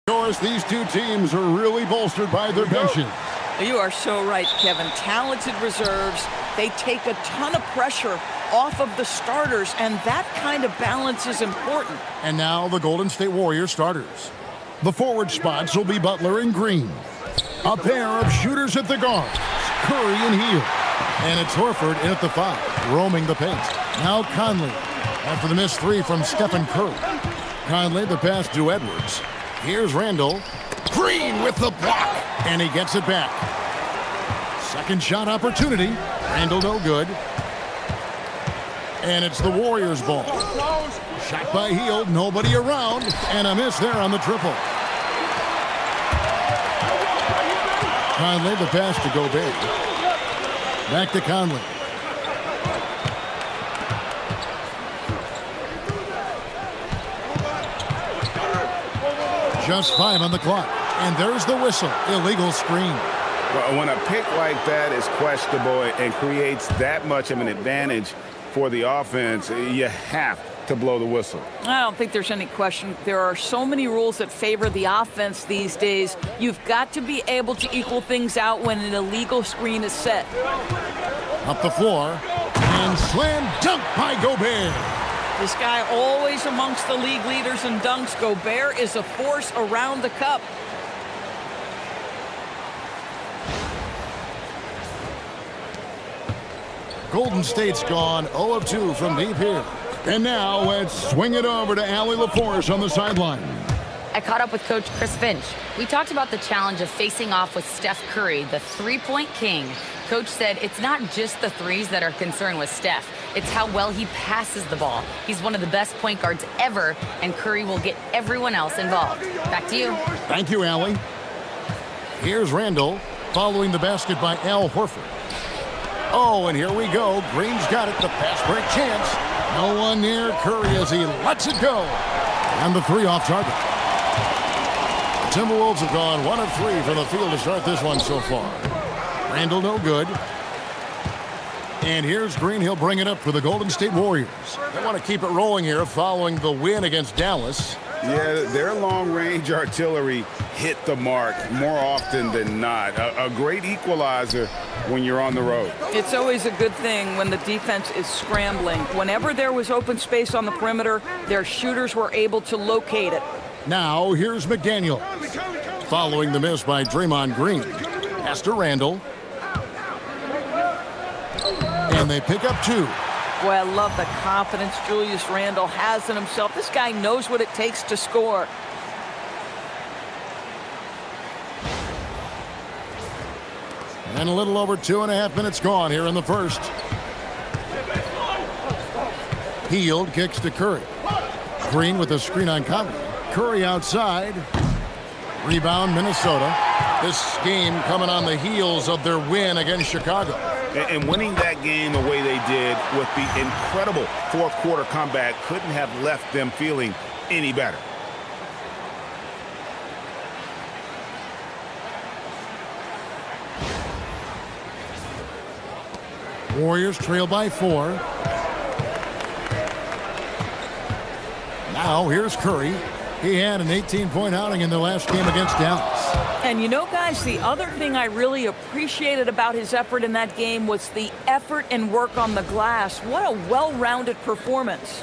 Doris, these two teams are really bolstered by their benches. You are so right, Kevin. Talented reserves. They take a ton of pressure off of the starters, and that kind of balance is important. And now the Golden State Warriors starters. The forward spots will be Butler and Green. A pair of shooters at the guards, Curry and Hield. And it's Horford in at the 5, roaming the paint. Now Conley, after the missed 3 from Stephen Curry. Conley, the pass to Edwards. Here's Randall. Green with the block, and he gets it back. Second shot opportunity. Randall no good. And it's the Warriors' ball. Shot by Hield, nobody around, and a miss there on the triple. Conley, the pass to Gobert. Back to Conley. Just 5 on the clock. And there's the whistle. Illegal screen. Well, when a pick like that is questionable and creates that much of an advantage for the offense, you have to blow the whistle. I don't think there's any question. There are so many rules that favor the offense these days. You've got to be able to equal things out when an illegal screen is set. Up the floor. And slam dunk by Gobert. This guy always amongst the league leaders in dunks. Gobert is a force around the cup. Golden State's gone 0 of 2 from deep here. And now let's swing it over to Allie LaForce on the sideline. I caught up with Coach Chris Finch. We talked about the challenge of facing off with Steph Curry, the three-point king. Coach said it's not just the threes that are concerned with Steph. It's how well he passes the ball. He's one of the best point guards ever, and Curry will get everyone else involved. Back to you. Thank you, Allie. Here's Randall following the basket by Al Horford. Oh, and here we go. Green's got it. The pass break chance. No one near Curry as he lets it go. And the 3 off target. The Timberwolves have gone 1 of 3 from the field to start this one so far. Randall no good. And here's Green. He'll bring it up for the Golden State Warriors. They want to keep it rolling here following the win against Dallas. Yeah, their long-range artillery hit the mark more often than not. A great equalizer when you're on the road. It's always a good thing when the defense is scrambling. Whenever there was open space on the perimeter, their shooters were able to locate it. Now here's McDaniel. Following the miss by Draymond Green. Pass to Randall. And they pick up 2. Boy, I love the confidence Julius Randle has in himself. This guy knows what it takes to score. And a little over 2.5 minutes gone here in the first. Hield kicks to Curry. Green with a screen on Conley. Curry outside. Rebound, Minnesota. This game coming on the heels of their win against Chicago. And winning that game the way they did with the incredible fourth-quarter comeback couldn't have left them feeling any better. Warriors trail by 4. Now here's Curry. He had an 18-point outing in the last game against Dallas. And you know, guys, the other thing I really appreciated about his effort in that game was the effort and work on the glass. What a well-rounded performance.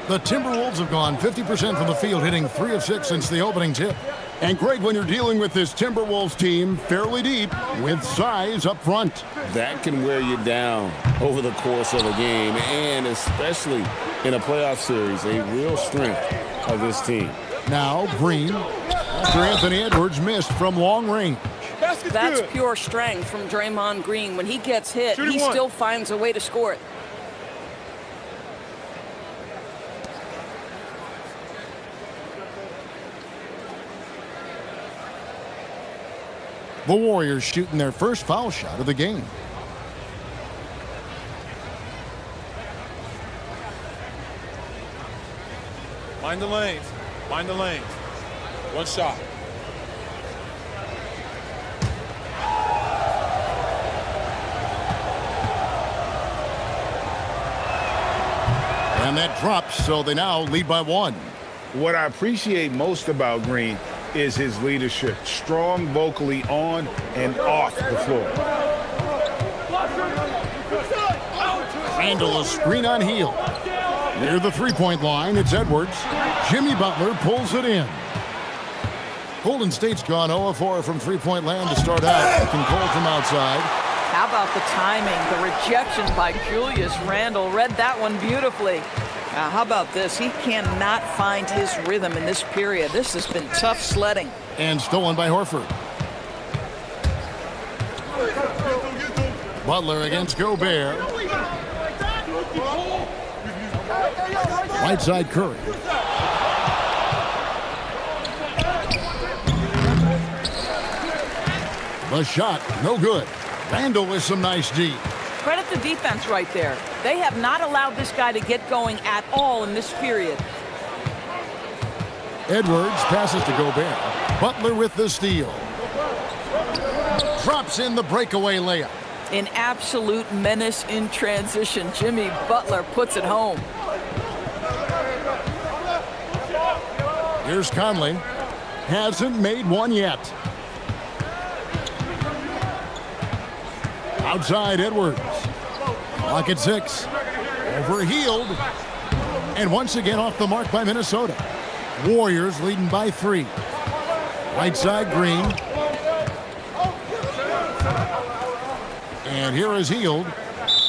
The Timberwolves have gone 50% from the field, hitting 3 of 6 since the opening tip. And Greg, when you're dealing with this Timberwolves team fairly deep with size up front, that can wear you down over the course of a game, and especially in a playoff series, a real strength of this team. Now Green, after Anthony Edwards missed from long range. That's pure strength from Draymond Green. When he gets hit, he still finds a way to score it. The Warriors shooting their first foul shot of the game. Mind the lanes. Mind the lanes. One shot. And that drops, so they now lead by 1. What I appreciate most about Green is his leadership, strong vocally on and off the floor. Randall, a screen on heel. Near the three-point line, it's Edwards. Jimmy Butler pulls it in. Golden State's gone 0-4 from three-point land to start out. Can Cole from outside. How about the timing? The rejection by Julius Randle. Read that one beautifully. Now, how about this? He cannot find his rhythm in this period. This has been tough sledding. And stolen by Horford. Butler against Gobert. Right side Curry. The shot, no good. Randall with some nice D. Credit the defense right there. They have not allowed this guy to get going at all in this period. Edwards passes to Gobert. Butler with the steal. Drops in the breakaway layup. An absolute menace in transition. Jimmy Butler puts it home. Here's Conley. Hasn't made one yet. Outside Edwards. Clock at 6. Overhealed. And once again off the mark by Minnesota. Warriors leading by 3. Right side Green. And here is Hield.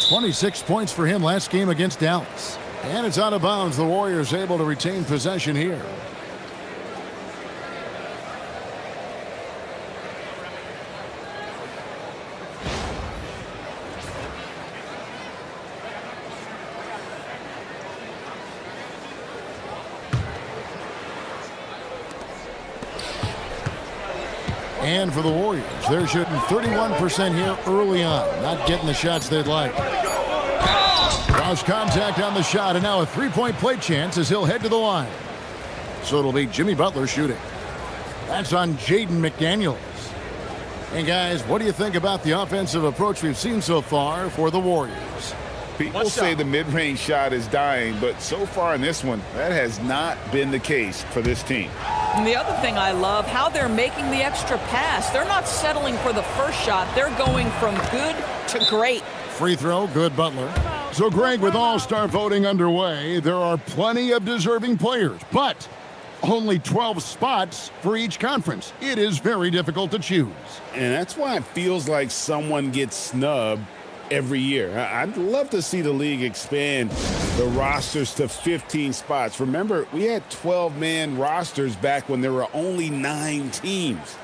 26 points for him last game against Dallas. And it's out of bounds. The Warriors able to retain possession here. And for the Warriors, they're shooting 31% here early on. Not getting the shots they'd like. Cross contact on the shot, and now a three-point play chance as he'll head to the line. So it'll be Jimmy Butler shooting. That's on Jaden McDaniels. And guys, what do you think about the offensive approach we've seen so far for the Warriors? People say the mid-range shot is dying, but so far in this one, that has not been the case for this team. And the other thing I love, how they're making the extra pass. They're not settling for the first shot. They're going from good to great. Free throw, good Butler. So, Greg, with All-Star voting underway, there are plenty of deserving players, but only 12 spots for each conference. It is very difficult to choose. And that's why it feels like someone gets snubbed every year. I'd love to see the league expand the rosters to 15 spots. Remember, we had 12-man rosters back when there were only 9 teams.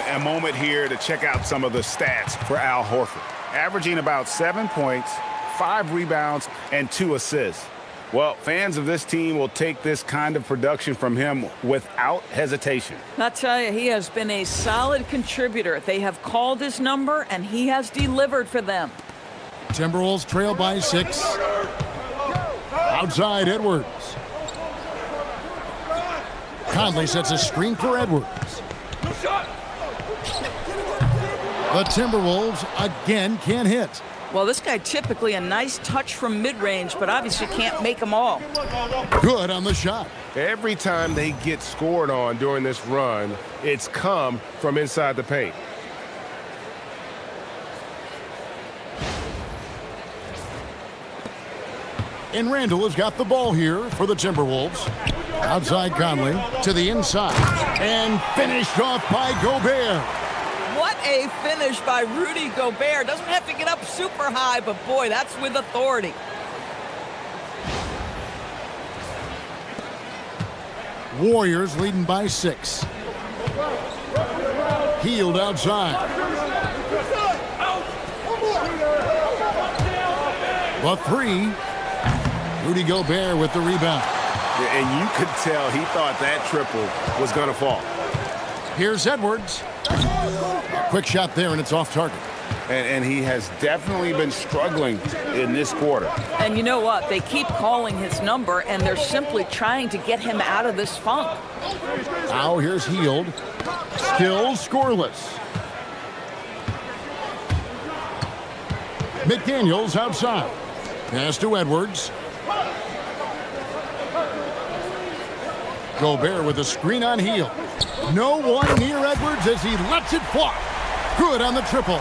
A moment here to check out some of the stats for Al Horford. Averaging about 7 points, 5 rebounds, and 2 assists. Well, fans of this team will take this kind of production from him without hesitation. I tell you, he has been a solid contributor. They have called his number, and he has delivered for them. Timberwolves trail by 6. Outside Edwards. Conley sets a screen for Edwards. The Timberwolves again can't hit. Well, this guy typically a nice touch from mid-range, but obviously can't make them all. Good on the shot. Every time they get scored on during this run, it's come from inside the paint. And Randall has got the ball here for the Timberwolves. Outside Conley to the inside. And finished off by Gobert. What a finish by Rudy Gobert. Doesn't have to get up super high, but boy, that's with authority. Warriors leading by 6. Healed outside. The 3. Rudy Gobert with the rebound. And you could tell he thought that triple was going to fall. Here's Edwards. A quick shot there, and it's off target. And he has definitely been struggling in this quarter. And you know what? They keep calling his number, and they're simply trying to get him out of this funk. Now here's Healed. Still scoreless. McDaniels outside. Pass to Edwards. Gobert with a screen on Healed. No one near Edwards as he lets it fly. Good on the triple.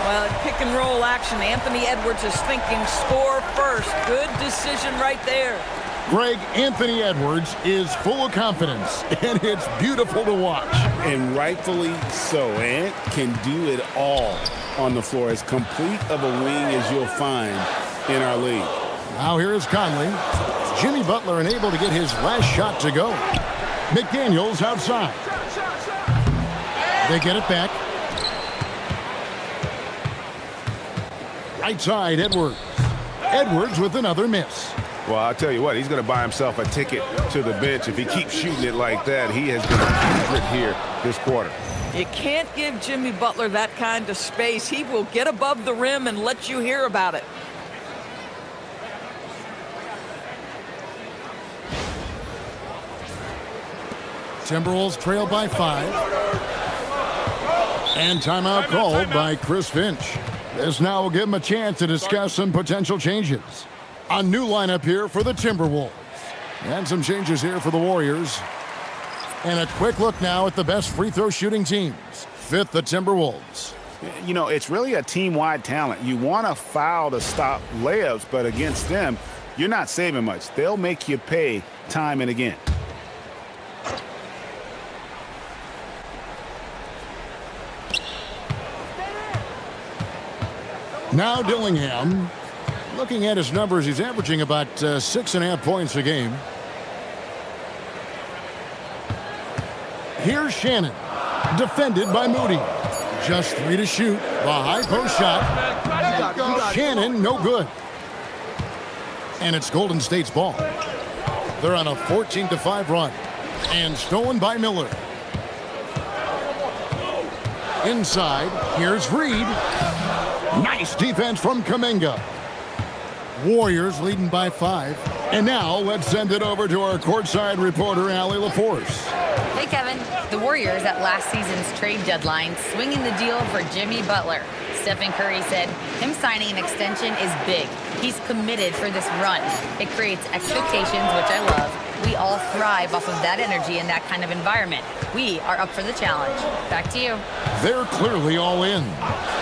Well, pick and roll action. Anthony Edwards is thinking score first. Good decision right there. Greg, Anthony Edwards is full of confidence, and it's beautiful to watch. And rightfully so. Ant can do it all on the floor. As complete of a wing as you'll find in our league. Now here is Conley. Jimmy Butler unable to get his last shot to go. McDaniels outside. They get it back. Right side, Edwards. Edwards with another miss. Well, I'll tell you what, he's going to buy himself a ticket to the bench. If he keeps shooting it like that, he has been putrid here this quarter. You can't give Jimmy Butler that kind of space. He will get above the rim and let you hear about it. Timberwolves trail by 5. And timeout called by Chris Finch. This now will give him a chance to discuss some potential changes. A new lineup here for the Timberwolves. And some changes here for the Warriors. And a quick look now at the best free throw shooting teams. 5th, the Timberwolves. You know, it's really a team-wide talent. You want to foul to stop layups, but against them, you're not saving much. They'll make you pay time and again. Now Dillingham. Looking at his numbers, he's averaging about 6.5 points a game. Here's Shannon. Defended by Moody. Just 3 to shoot. The high post shot. Shannon, no good. And it's Golden State's ball. They're on a 14-5 run. And stolen by Miller. Inside, here's Reed. Nice defense from Kuminga. Warriors leading by 5. And now let's send it over to our courtside reporter, Allie LaForce. Hey, Kevin. The Warriors at last season's trade deadline swinging the deal for Jimmy Butler. Stephen Curry said him signing an extension is big. He's committed for this run. It creates expectations, which I love. We all thrive off of that energy in that kind of environment. We are up for the challenge. Back to you. They're clearly all in.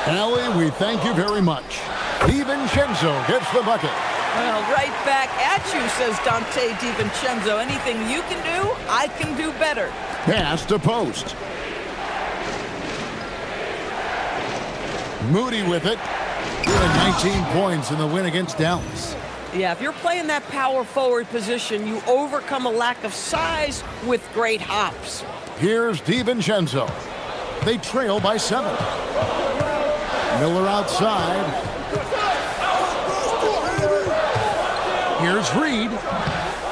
Allie, we thank you very much. DiVincenzo gets the bucket. Well, right back at you, says Dante DiVincenzo. Anything you can do, I can do better. Pass to post. Moody with it. Good 19 points in the win against Dallas. Yeah, if you're playing that power forward position, you overcome a lack of size with great hops. Here's DiVincenzo. They trail by 7. Miller outside. Here's Reed.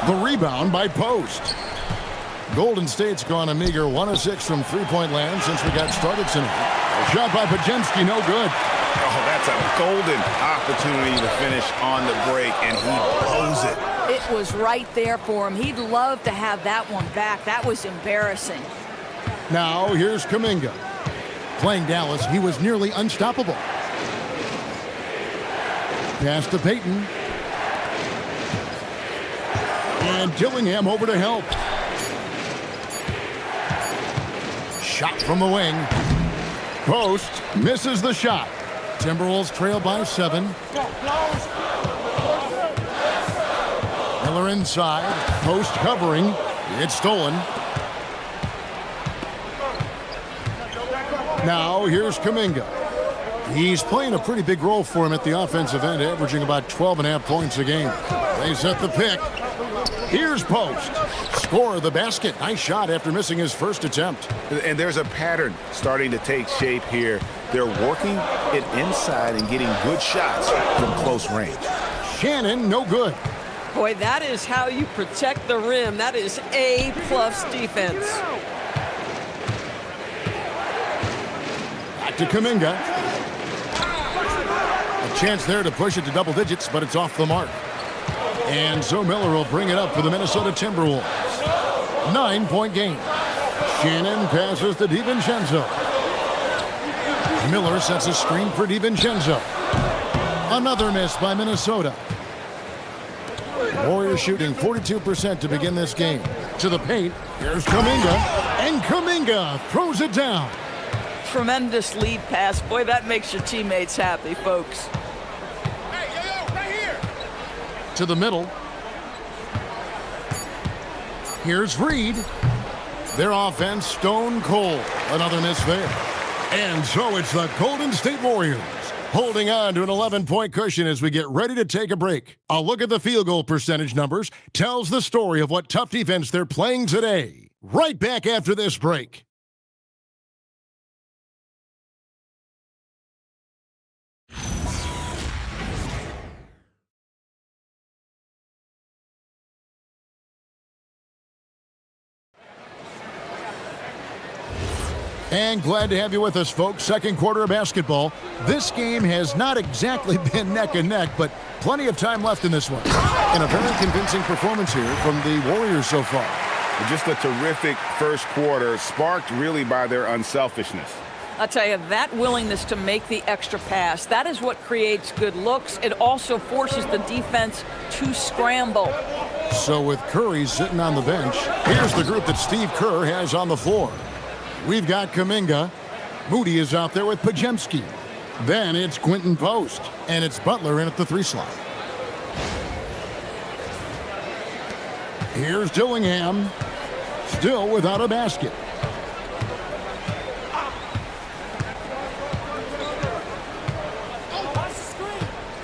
The rebound by Post. Golden State's gone a meager 1 of 6 from three-point land since we got started tonight. Shot by Pajemski, no good. Oh, that's a golden opportunity to finish on the break, and he blows it. It was right there for him. He'd love to have that one back. That was embarrassing. Now here's Kuminga. Playing Dallas, he was nearly unstoppable. Pass to Payton. And Dillingham over to help. Shot from the wing. Post misses the shot. Timberwolves trail by 7. inside. Post covering. It's stolen. Now here's Kuminga. He's playing a pretty big role for him at the offensive end, averaging about 12.5 points a game. They set the pick. Here's Post. Score of the basket. Nice shot after missing his first attempt. And there's a pattern starting to take shape here. They're working it inside and getting good shots from close range. Shannon, no good. Boy, that is how you protect the rim. That is A-plus defense. Back to Kuminga. A chance there to push it to double digits, but it's off the mark. And so Miller will bring it up for the Minnesota Timberwolves. 9-point game. Shannon passes to DiVincenzo. Miller sets a screen for DiVincenzo. Another miss by Minnesota. Warriors shooting 42% to begin this game. To the paint. Here's Kuminga. And Kuminga throws it down. Tremendous lead pass. Boy, that makes your teammates happy, folks. To the middle. Here's Reed. Their offense stone cold. Another miss there. And so it's the Golden State Warriors holding on to an 11-point cushion as we get ready to take a break. A look at the field goal percentage numbers tells the story of what tough defense they're playing today. Right back after this break. And glad to have you with us, folks. Second quarter of basketball. This game has not exactly been neck and neck, but plenty of time left in this one. And a very convincing performance here from the Warriors so far. Just a terrific first quarter, sparked really by their unselfishness. I'll tell you, that willingness to make the extra pass, that is what creates good looks. It also forces the defense to scramble. So with Curry sitting on the bench, here's the group that Steve Kerr has on the floor. We've got Kuminga. Moody is out there with Podziemski. Then it's Quentin Post. And it's Butler in at the 3 slot. Here's Dillingham. Still without a basket.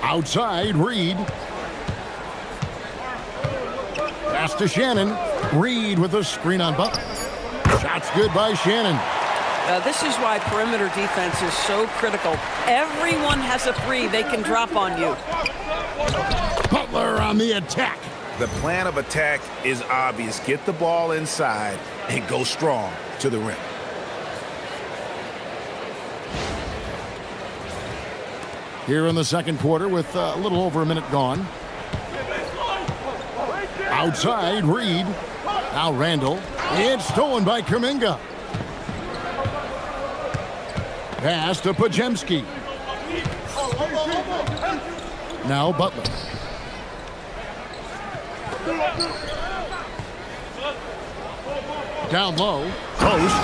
Outside, Reed. Pass to Shannon. Reed with a screen on Butler. Shot's good by Shannon. This is why perimeter defense is so critical. Everyone has a 3 they can drop on you. Butler on the attack. The plan of attack is obvious. Get the ball inside and go strong to the rim. Here in the second quarter with a little over a minute gone. Outside, Reed. Now Randall. It's stolen by Kuminga. Pass to Podziemski. Now Butler. Down low. Post.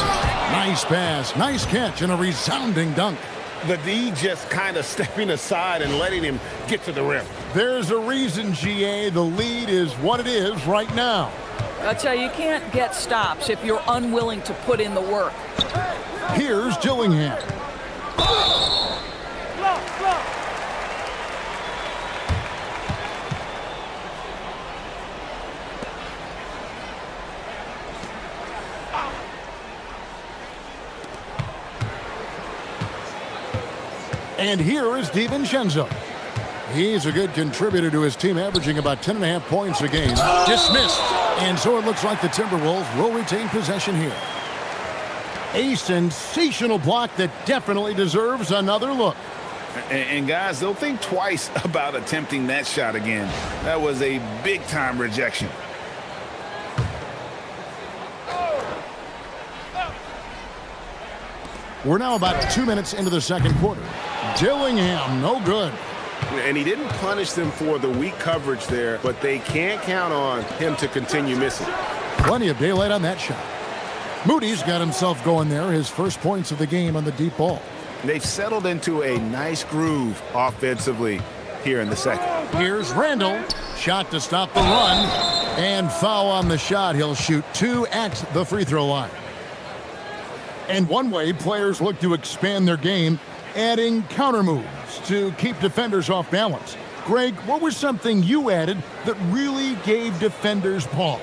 Nice pass. Nice catch and a resounding dunk. The D just kind of stepping aside and letting him get to the rim. There's a reason, GA. The lead is what it is right now. I'll tell you, you can't get stops if you're unwilling to put in the work. Here's Dillingham. And here is DiVincenzo. He's a good contributor to his team, averaging about 10.5 points a game. Dismissed. And so it looks like the Timberwolves will retain possession here. A sensational block that definitely deserves another look. And guys, they'll think twice about attempting that shot again. That was a big-time rejection. We're now about 2 minutes into the second quarter. Dillingham, no good. And he didn't punish them for the weak coverage there, but they can't count on him to continue missing. Plenty of daylight on that shot. Moody's got himself going there, his first points of the game on the deep ball. They've settled into a nice groove offensively here in the second. Here's Randall. Shot to stop the run. And foul on the shot. He'll shoot 2 at the free throw line. And one way players look to expand their game, adding counter moves to keep defenders off balance. Greg, what was something you added that really gave defenders pause?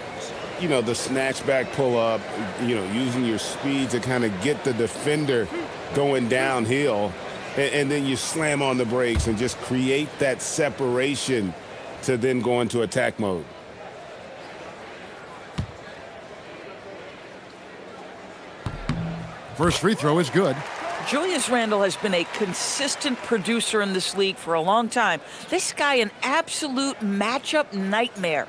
You know, the snatch back pull up, using your speed to kind of get the defender going downhill. And then you slam on the brakes and just create that separation to then go into attack mode. First free throw is good. Julius Randle has been a consistent producer in this league for a long time. This guy, an absolute matchup nightmare.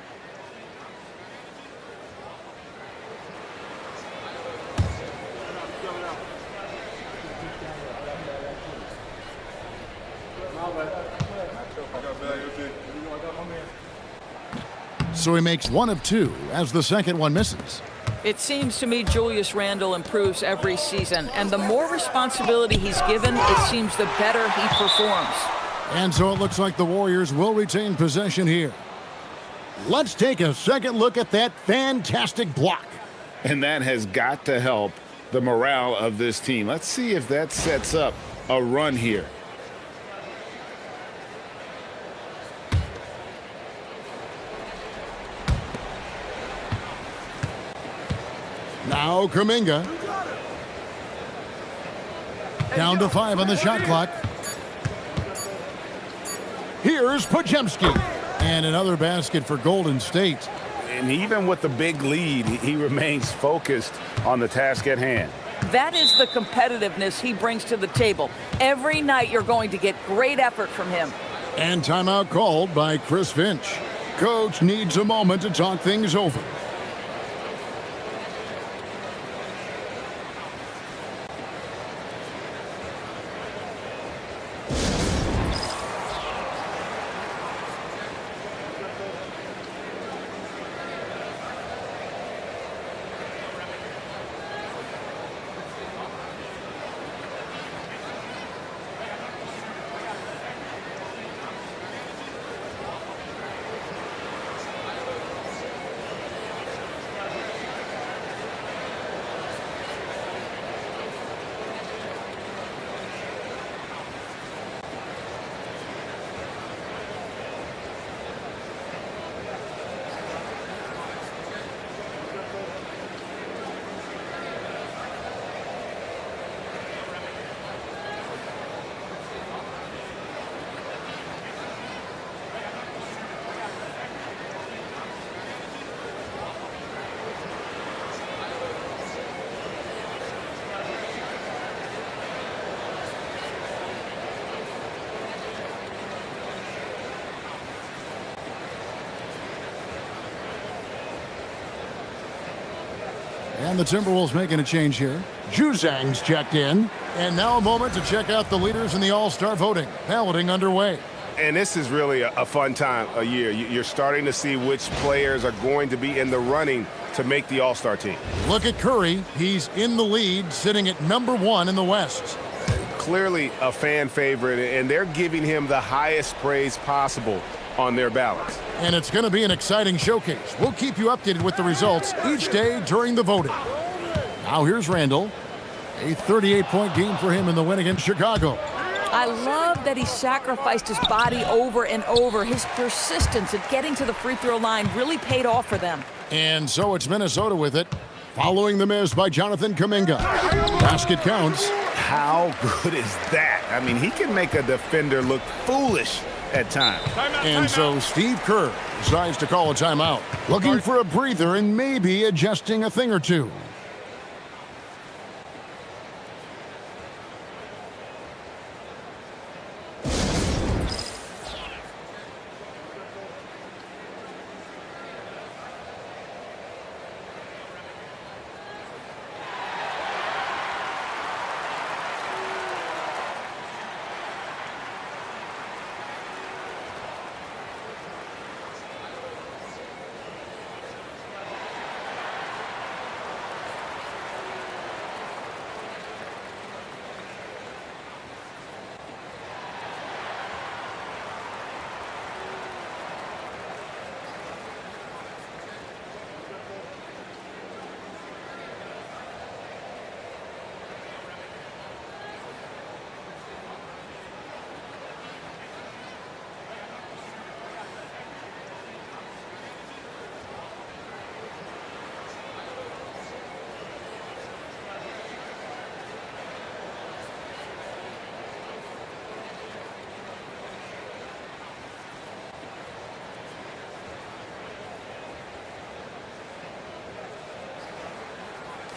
So he makes 1 of 2 as the second one misses. It seems to me Julius Randle improves every season, and the more responsibility he's given, it seems the better he performs. And so it looks like the Warriors will retain possession here. Let's take a second look at that fantastic block. And that has got to help the morale of this team. Let's see if that sets up a run here. Now Kuminga. Down to 5 on the shot clock. Here's Podziemski. And another basket for Golden State. And even with the big lead, he remains focused on the task at hand. That is the competitiveness he brings to the table. Every night you're going to get great effort from him. And timeout called by Chris Finch. Coach needs a moment to talk things over. And the Timberwolves making a change here. Juzang's checked in. And now a moment to check out the leaders in the All-Star voting. Balloting underway. And this is really a fun time of year. You're starting to see which players are going to be in the running to make the All-Star team. Look at Curry. He's in the lead, sitting at number 1 in the West. Clearly a fan favorite, and they're giving him the highest praise possible on their ballots. And it's going to be an exciting showcase. We'll keep you updated with the results each day during the voting. Now here's Randle. A 38-point game for him in the win against Chicago. I love that he sacrificed his body over and over. His persistence at getting to the free throw line really paid off for them. And so it's Minnesota with it, following the miss by Jonathan Kuminga. Basket counts. How good is that? I mean, he can make a defender look foolish at times. And so Steve Kerr decides to call a timeout, looking for a breather and maybe adjusting a thing or two.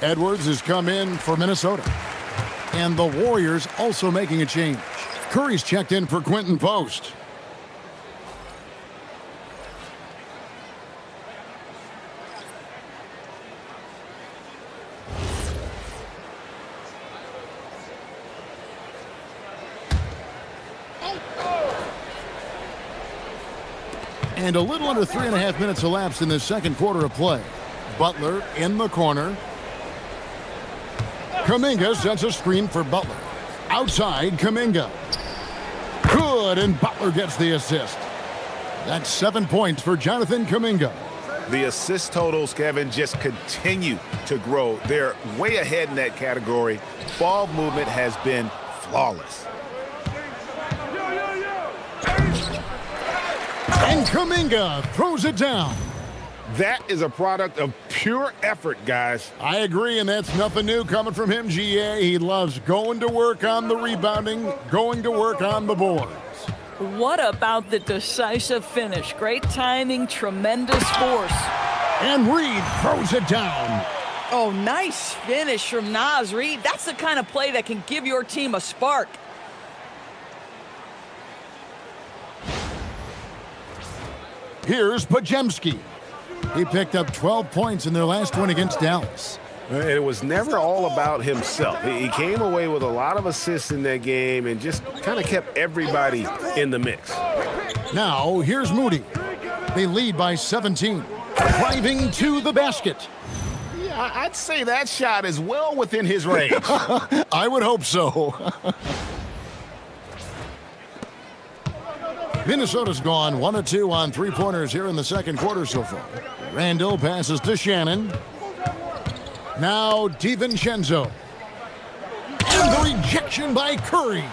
Edwards has come in for Minnesota. And the Warriors also making a change. Curry's checked in for Quentin Post. And a little under 3.5 minutes elapsed in the second quarter of play. Butler in the corner. Kuminga sets a screen for Butler. Outside, Kuminga. Good, and Butler gets the assist. That's 7 points for Jonathan Kuminga. The assist totals, Kevin, just continue to grow. They're way ahead in that category. Ball movement has been flawless. And Kuminga throws it down. That is a product of pure effort, guys. I agree, and that's nothing new coming from him, GA. He loves going to work on the rebounding, going to work on the boards. What about the decisive finish? Great timing, tremendous force. And Reed throws it down. Oh, nice finish from Naz Reid. That's the kind of play that can give your team a spark. Here's Podziemski. He picked up 12 points in their last win against Dallas. It was never all about himself. He came away with a lot of assists in that game and just kind of kept everybody in the mix. Now, here's Moody. They lead by 17. Driving to the basket. Yeah, I'd say that shot is well within his range. I would hope so. Minnesota's gone 1 of 2 on three-pointers here in the second quarter so far. Randall passes to Shannon. Now DiVincenzo. And the rejection by Curry.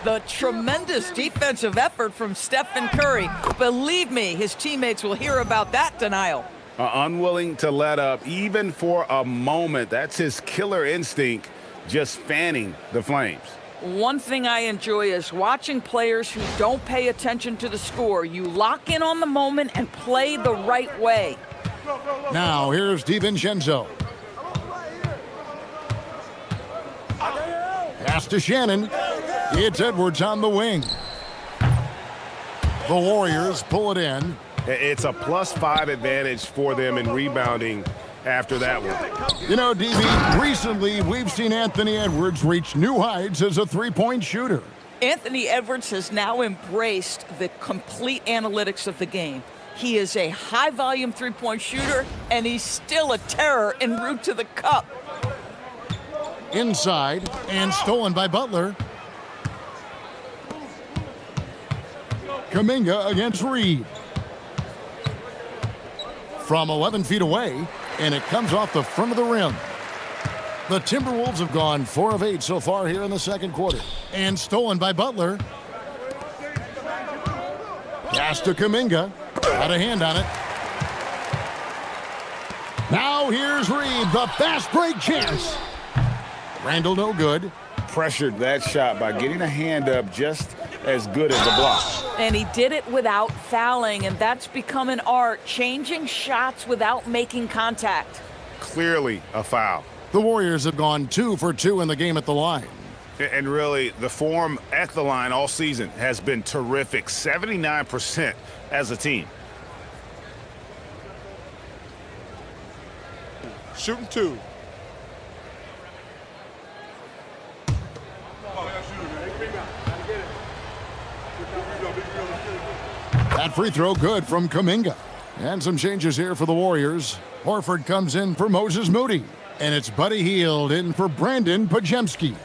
The tremendous defensive effort from Stephen Curry. Believe me, his teammates will hear about that denial. Unwilling to let up even for a moment. That's his killer instinct, just fanning the flames. One thing I enjoy is watching players who don't pay attention to the score. You lock in on the moment and play the right way. Now here's DiVincenzo. Pass to Shannon. It's Edwards on the wing. The Warriors pull it in. It's a +5 advantage for them in rebounding after that one. You know, DV, recently we've seen Anthony Edwards reach new heights as a three-point shooter. Anthony Edwards has now embraced the complete analytics of the game. He is a high-volume three-point shooter, and he's still a terror en route to the cup. Inside, and stolen by Butler. Kuminga against Reed. From 11 feet away, and it comes off the front of the rim. The Timberwolves have gone 4 of 8 so far here in the second quarter. And stolen by Butler. Pass to Kuminga. Got a hand on it. Now here's Reed, the fast break chance. Randall no good. Pressured that shot by getting a hand up just as good as a block. And he did it without fouling, and that's become an art, changing shots without making contact. Clearly a foul. The Warriors have gone 2 for 2 in the game at the line. And really, the form at the line all season has been terrific. 79% as a team. Shooting 2. That free throw good from Kuminga. And some changes here for the Warriors. Horford comes in for Moses Moody. And it's Buddy Hield in for Brandon Podziemski.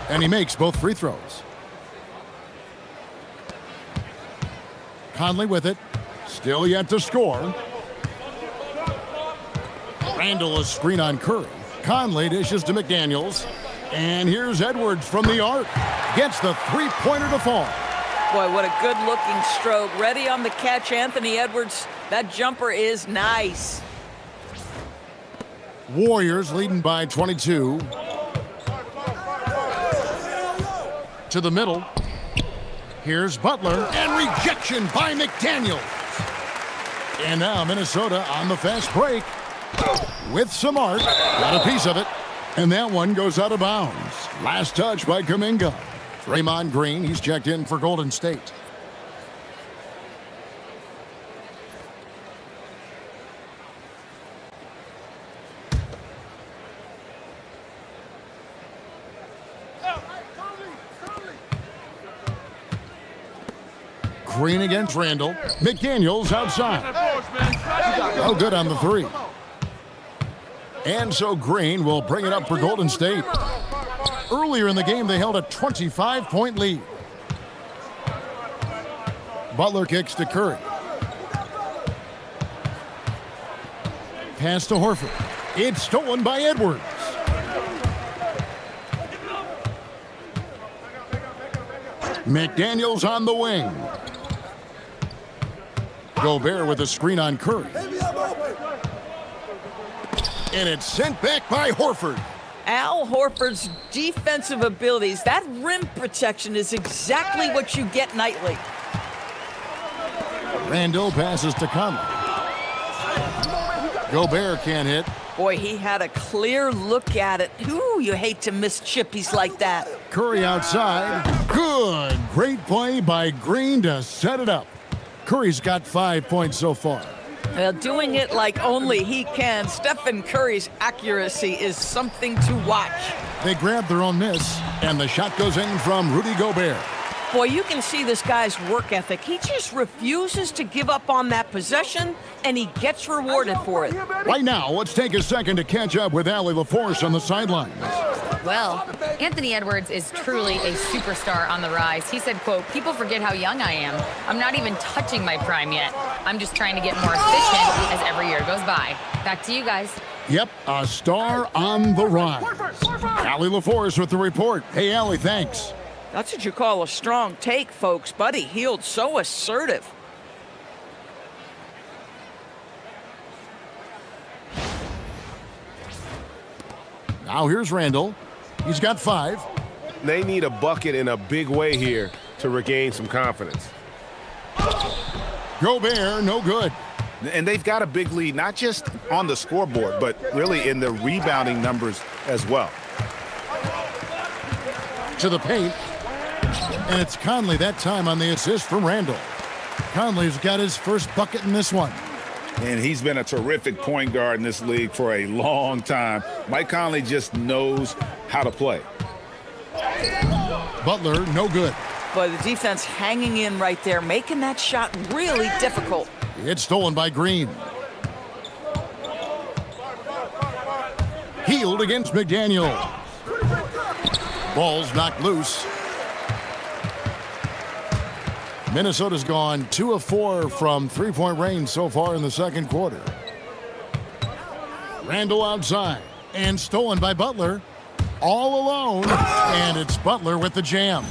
And he makes both free throws. Conley with it. Still yet to score. Randall a screen on Curry. Conley dishes to McDaniels. And here's Edwards from the arc. Gets the three-pointer to fall. Boy, what a good-looking stroke. Ready on the catch, Anthony Edwards. That jumper is nice. Warriors leading by 22. To the middle. Here's Butler, and rejection by McDaniels. And now Minnesota on the fast break with some art. Got a piece of it. And that one goes out of bounds. Last touch by Kuminga. Draymond Green, he's checked in for Golden State. Green against Randall. McDaniels outside. Oh, good on the three. And so Green will bring it up for Golden State. Earlier in the game, they held a 25-point lead. Butler kicks to Curry. Pass to Horford. It's stolen by Edwards. McDaniels on the wing. Gobert with a screen on Curry. And it's sent back by Horford. Al Horford's defensive abilities, that rim protection is exactly what you get nightly. Randall passes to Conley. Gobert can't hit. Boy, he had a clear look at it. Ooh, you hate to miss chippies like that. Curry outside. Good. Great play by Green to set it up. Curry's got 5 points so far. Well, doing it like only he can. Stephen Curry's accuracy is something to watch. They grab their own miss, and the shot goes in from Rudy Gobert. Boy, you can see this guy's work ethic. He just refuses to give up on that possession, and he gets rewarded for it. Right now, let's take a second to catch up with Allie LaForce on the sidelines. Well, Anthony Edwards is truly a superstar on the rise. He said, quote, "People forget how young I am. I'm not even touching my prime yet. I'm just trying to get more efficient as every year goes by." Back to you guys. Yep, a star on the rise. Allie LaForce with the report. Hey, Allie, thanks. That's what you call a strong take, folks. Buddy Hield, so assertive. Now here's Randall. He's got 5. They need a bucket in a big way here to regain some confidence. Gobert, no good. And they've got a big lead, not just on the scoreboard, but really in the rebounding numbers as well. To the paint. And it's Conley that time on the assist from Randall. Conley's got his first bucket in this one. And he's been a terrific point guard in this league for a long time. Mike Conley just knows how to play. Butler, no good. Boy, the defense hanging in right there, making that shot really difficult. It's stolen by Green. Hield against McDaniel. Ball's knocked loose. Minnesota's gone 2 of 4 from three-point range so far in the second quarter. Randall outside and stolen by Butler. All alone, and it's Butler with the jam.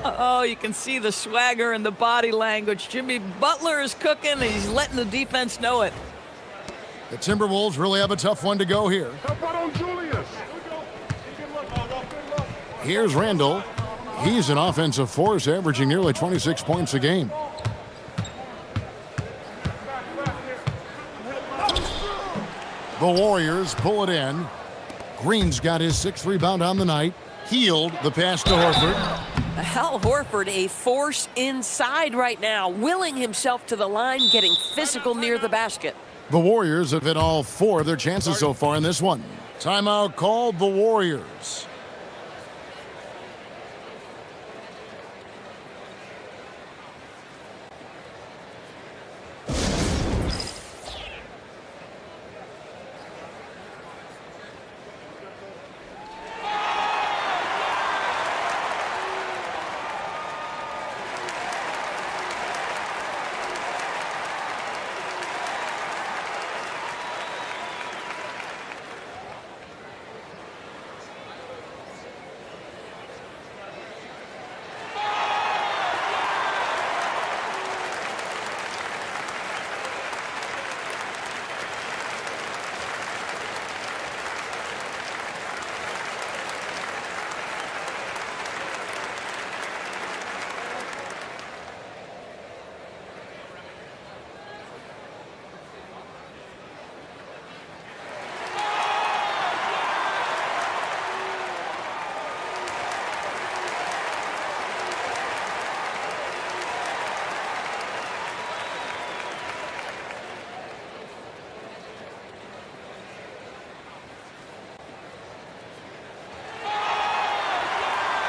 Oh, you can see the swagger and the body language. Jimmy Butler is cooking, and he's letting the defense know it. The Timberwolves really have a tough one to go here. Here's Randall. He's an offensive force, averaging nearly 26 points a game. The Warriors pull it in. Green's got his 6th rebound on the night. Hield the pass to Horford. Al Horford, a force inside right now, willing himself to the line, getting physical near the basket. The Warriors have hit all 4 of their chances so far in this one. Timeout called the Warriors.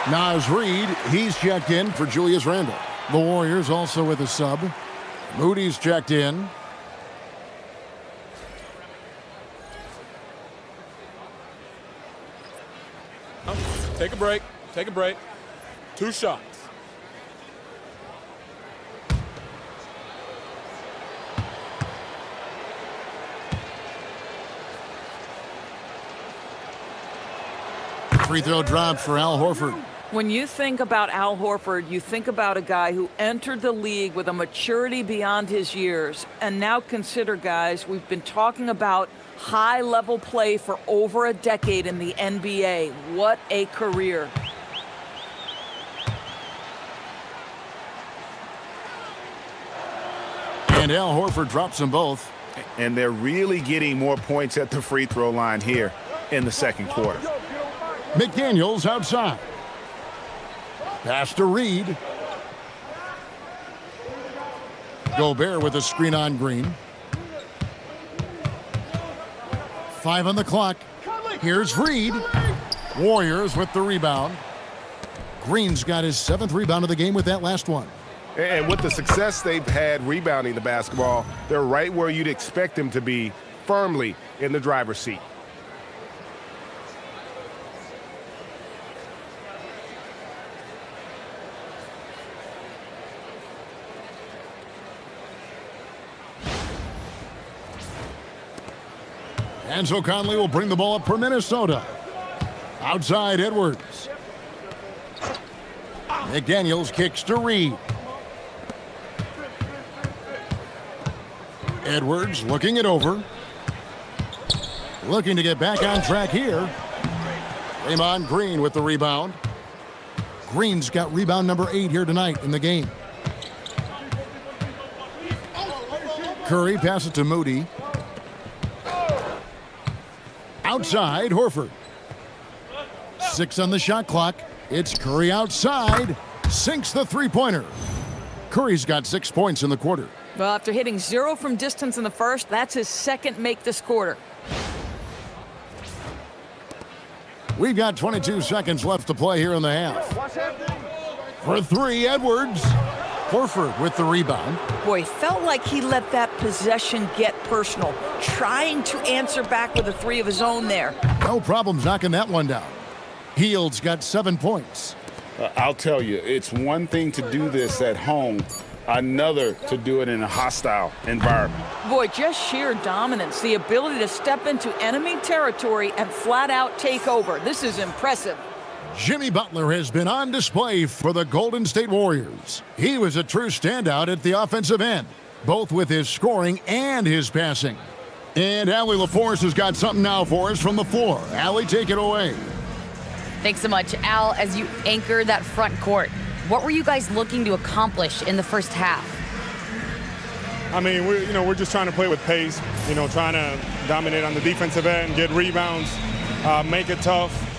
Naz Reid, he's checked in for Julius Randle. The Warriors also with a sub. Moody's checked in. Take a break. Take a break. 2 shots. Free throw drop for Al Horford. When you think about Al Horford, you think about a guy who entered the league with a maturity beyond his years. And now consider, guys, we've been talking about high-level play for over a decade in the NBA. What a career. And Al Horford drops them both. And they're really getting more points at the free throw line here in the second quarter. McDaniels outside. Pass to Reed. Gobert with a screen on Green. 5 on the clock. Here's Reed. Warriors with the rebound. Green's got his 7th rebound of the game with that last one. And with the success they've had rebounding the basketball, they're right where you'd expect them to be, firmly in the driver's seat. Enzo Conley will bring the ball up for Minnesota. Outside Edwards. McDaniels kicks to Reed. Edwards looking it over. Looking to get back on track here. Draymond Green with the rebound. Green's got rebound number 8 here tonight in the game. Curry passes it to Moody. Outside, Horford. 6 on the shot clock. It's Curry outside. Sinks the three-pointer. Curry's got 6 points in the quarter. Well, after hitting 0 from distance in the first, that's his 2nd make this quarter. We've got 22 seconds left to play here in the half. For 3, Edwards. Horford with the rebound. Boy, felt like he let that possession get personal, trying to answer back with a 3 of his own there. No problems knocking that one down. Hield's got 7 points. I'll tell you, it's one thing to do this at home, another to do it in a hostile environment. Boy, just sheer dominance, the ability to step into enemy territory and flat out take over. This is impressive. Jimmy Butler has been on display for the Golden State Warriors. He was a true standout at the offensive end, both with his scoring and his passing. And Allie LaForce has got something now for us from the floor. Allie, take it away. Thanks so much, Al. As you anchor that front court, what were you guys looking to accomplish in the first half? I mean, we're just trying to play with pace, trying to dominate on the defensive end, get rebounds, make it tough.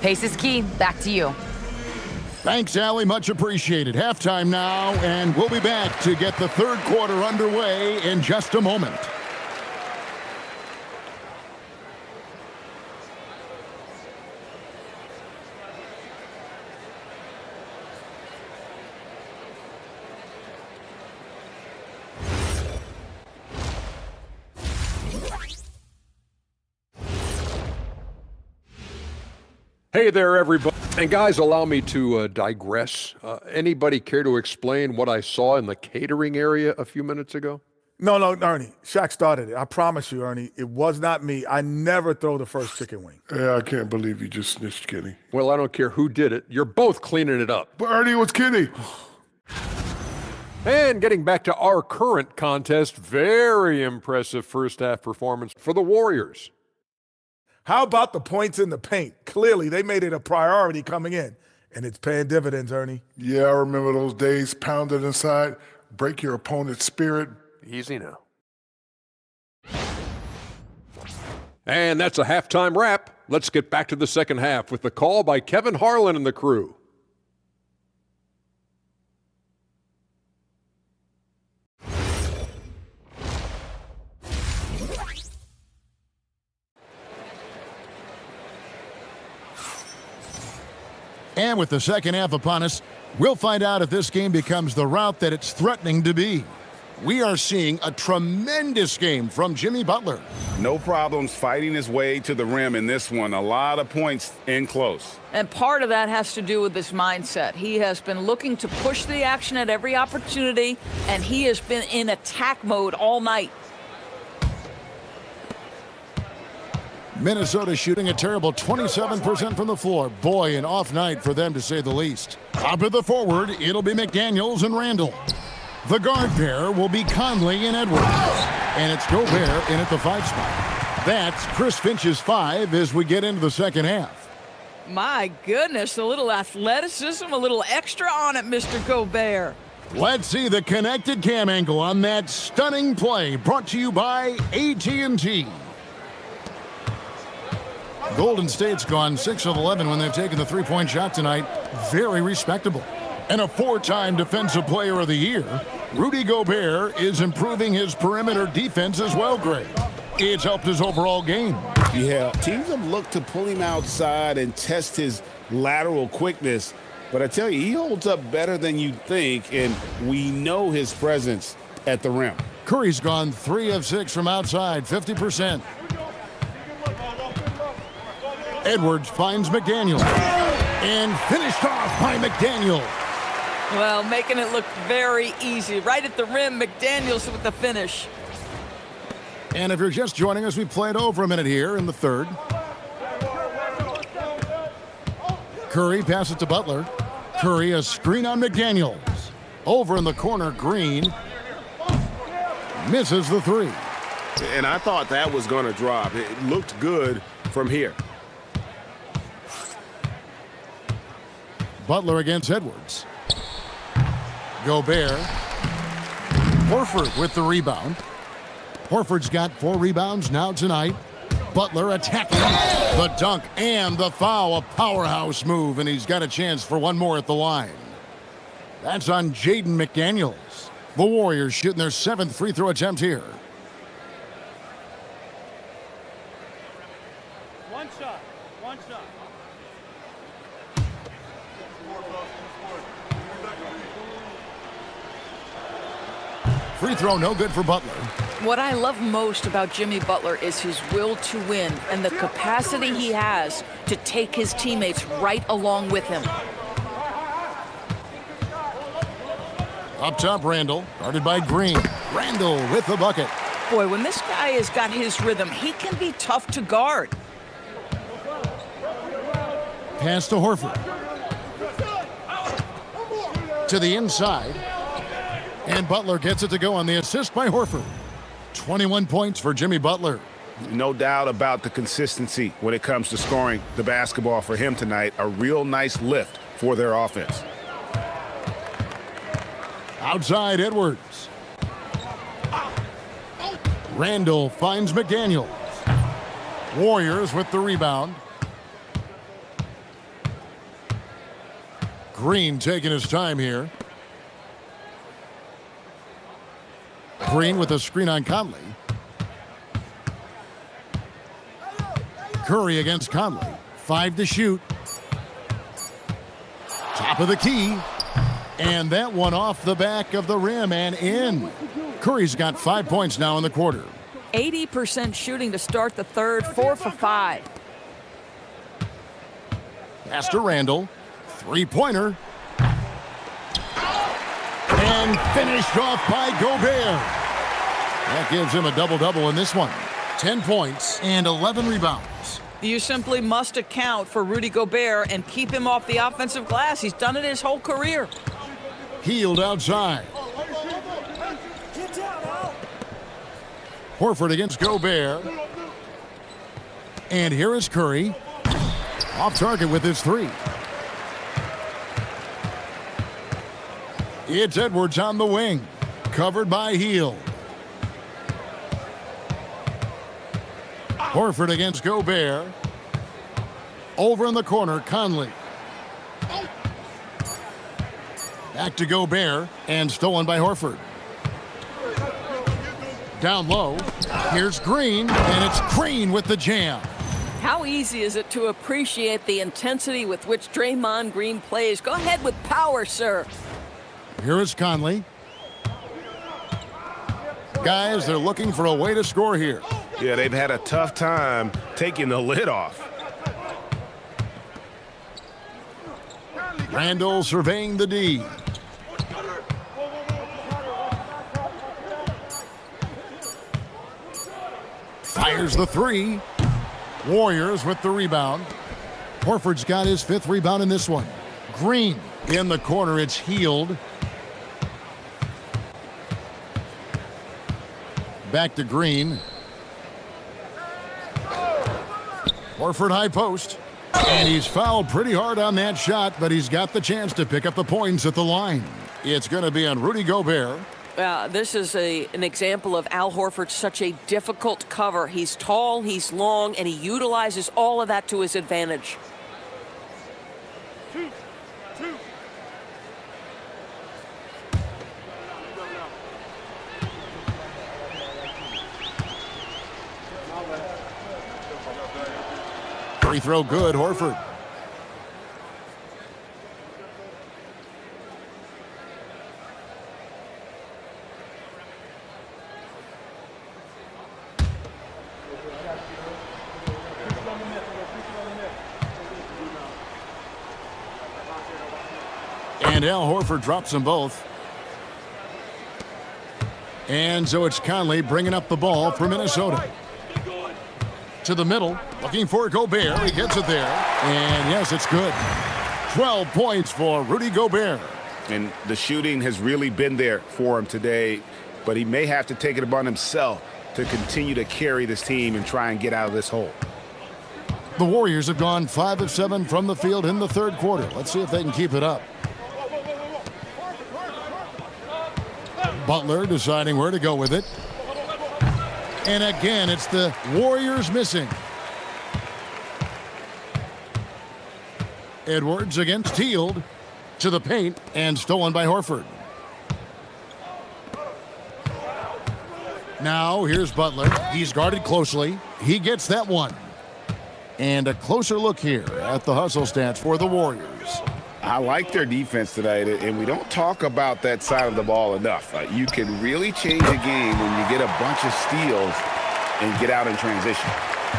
Pace is key. Back to you. Thanks, Allie. Much appreciated. Halftime now, and we'll be back to get the third quarter underway in just a moment. Hey there, everybody. And guys, allow me to digress. Anybody care to explain what I saw in the catering area a few minutes ago? No, Ernie. Shaq started it. I promise you, Ernie, it was not me. I never throw the first chicken wing. Yeah, I can't believe you just snitched Kenny. Well, I don't care who did it. You're both cleaning it up. But Ernie was Kenny. And getting back to our current contest, very impressive first half performance for the Warriors. How about the points in the paint? Clearly, they made it a priority coming in, and it's paying dividends, Ernie. Yeah, I remember those days, pounded inside, break your opponent's spirit. Easy now. And that's a halftime wrap. Let's get back to the second half with the call by Kevin Harlan and the crew. And with the second half upon us, we'll find out if this game becomes the route that it's threatening to be. We are seeing a tremendous game from Jimmy Butler. No problems fighting his way to the rim in this one. A lot of points in close. And part of that has to do with his mindset. He has been looking to push the action at every opportunity, and he has been in attack mode all night. Minnesota shooting a terrible 27% from the floor. Boy, an off night for them to say the least. Top of the forward, it'll be McDaniels and Randall. The guard pair will be Conley and Edwards. And it's Gobert in at the 5 spot. That's Chris Finch's 5 as we get into the second half. My goodness, a little athleticism, a little extra on it, Mr. Gobert. Let's see the connected cam angle on that stunning play, brought to you by AT&T. Golden State's gone 6 of 11 when they've taken the three-point shot tonight. Very respectable. And a 4-time Defensive Player of the Year, Rudy Gobert is improving his perimeter defense as well, Greg. It's helped his overall game. Yeah, teams have looked to pull him outside and test his lateral quickness. But I tell you, he holds up better than you'd think, and we know his presence at the rim. Curry's gone 3 of 6 from outside, 50%. Edwards finds McDaniel. And finished off by McDaniel. Well, making it look very easy. Right at the rim, McDaniels with the finish. And if you're just joining us, we played over a minute here in the third. Curry passes to Butler. Curry, a screen on McDaniels. Over in the corner, Green misses the 3. And I thought that was going to drop. It looked good from here. Butler against Edwards. Gobert. Horford with the rebound. Horford's got 4 rebounds now tonight. Butler attacking the dunk and the foul. A powerhouse move, and he's got a chance for one more at the line. That's on Jaden McDaniels. The Warriors shooting their 7th free throw attempt here. One shot. Free throw no good for Butler. What I love most about Jimmy Butler is his will to win and the capacity he has to take his teammates right along with him. Up top, Randall, guarded by Green. Randall with the bucket. Boy, when this guy has got his rhythm, he can be tough to guard. Pass to Horford. To the inside. And Butler gets it to go on the assist by Horford. 21 points for Jimmy Butler. No doubt about the consistency when it comes to scoring the basketball for him tonight. A real nice lift for their offense. Outside, Edwards. Randall finds McDaniels. Warriors with the rebound. Green taking his time here. Green with a screen on Conley. Curry against Conley. 5 to shoot. Top of the key. And that one off the back of the rim and in. Curry's got 5 points now in the quarter. 80% shooting to start the third, 4 for 5. Pass to Randall. 3-pointer. And finished off by Gobert. That gives him a double-double in this one. 10 points and 11 rebounds. You simply must account for Rudy Gobert and keep him off the offensive glass. He's done it his whole career. Healed outside. Horford against Gobert. And here is Curry. Off target with his 3. It's Edwards on the wing. Covered by Hield. Horford against Gobert. Over in the corner, Conley. Back to Gobert, and stolen by Horford. Down low, here's Green, and it's Green with the jam. How easy is it to appreciate the intensity with which Draymond Green plays? Go ahead with power, sir. Here is Conley. Guys, they're looking for a way to score here. Yeah, they've had a tough time taking the lid off. Randall surveying the D. Fires the three. Warriors with the rebound. Horford's got his 5th rebound in this one. Green in the corner. It's Healed. Back to Green. Horford high post. And he's fouled pretty hard on that shot, but he's got the chance to pick up the points at the line. It's going to be on Rudy Gobert. This is an example of Al Horford's such a difficult cover. He's tall, he's long, and he utilizes all of that to his advantage. Free throw good, Horford. And Al Horford drops them both. And so it's Conley bringing up the ball for Minnesota. To the middle, looking for Gobert. He gets it there. And yes, it's good. 12 points for Rudy Gobert. And the shooting has really been there for him today, but he may have to take it upon himself to continue to carry this team and try and get out of this hole. The Warriors have gone 5 of 7 from the field in the 3rd quarter. Let's see if they can keep it up. Butler deciding where to go with it. And again, it's the Warriors missing. Edwards against Hield. To the paint and stolen by Horford. Now here's Butler. He's guarded closely. He gets that one. And a closer look here at the hustle stats for the Warriors. I like their defense tonight, and we don't talk about that side of the ball enough. You can really change a game when you get a bunch of steals and get out in transition.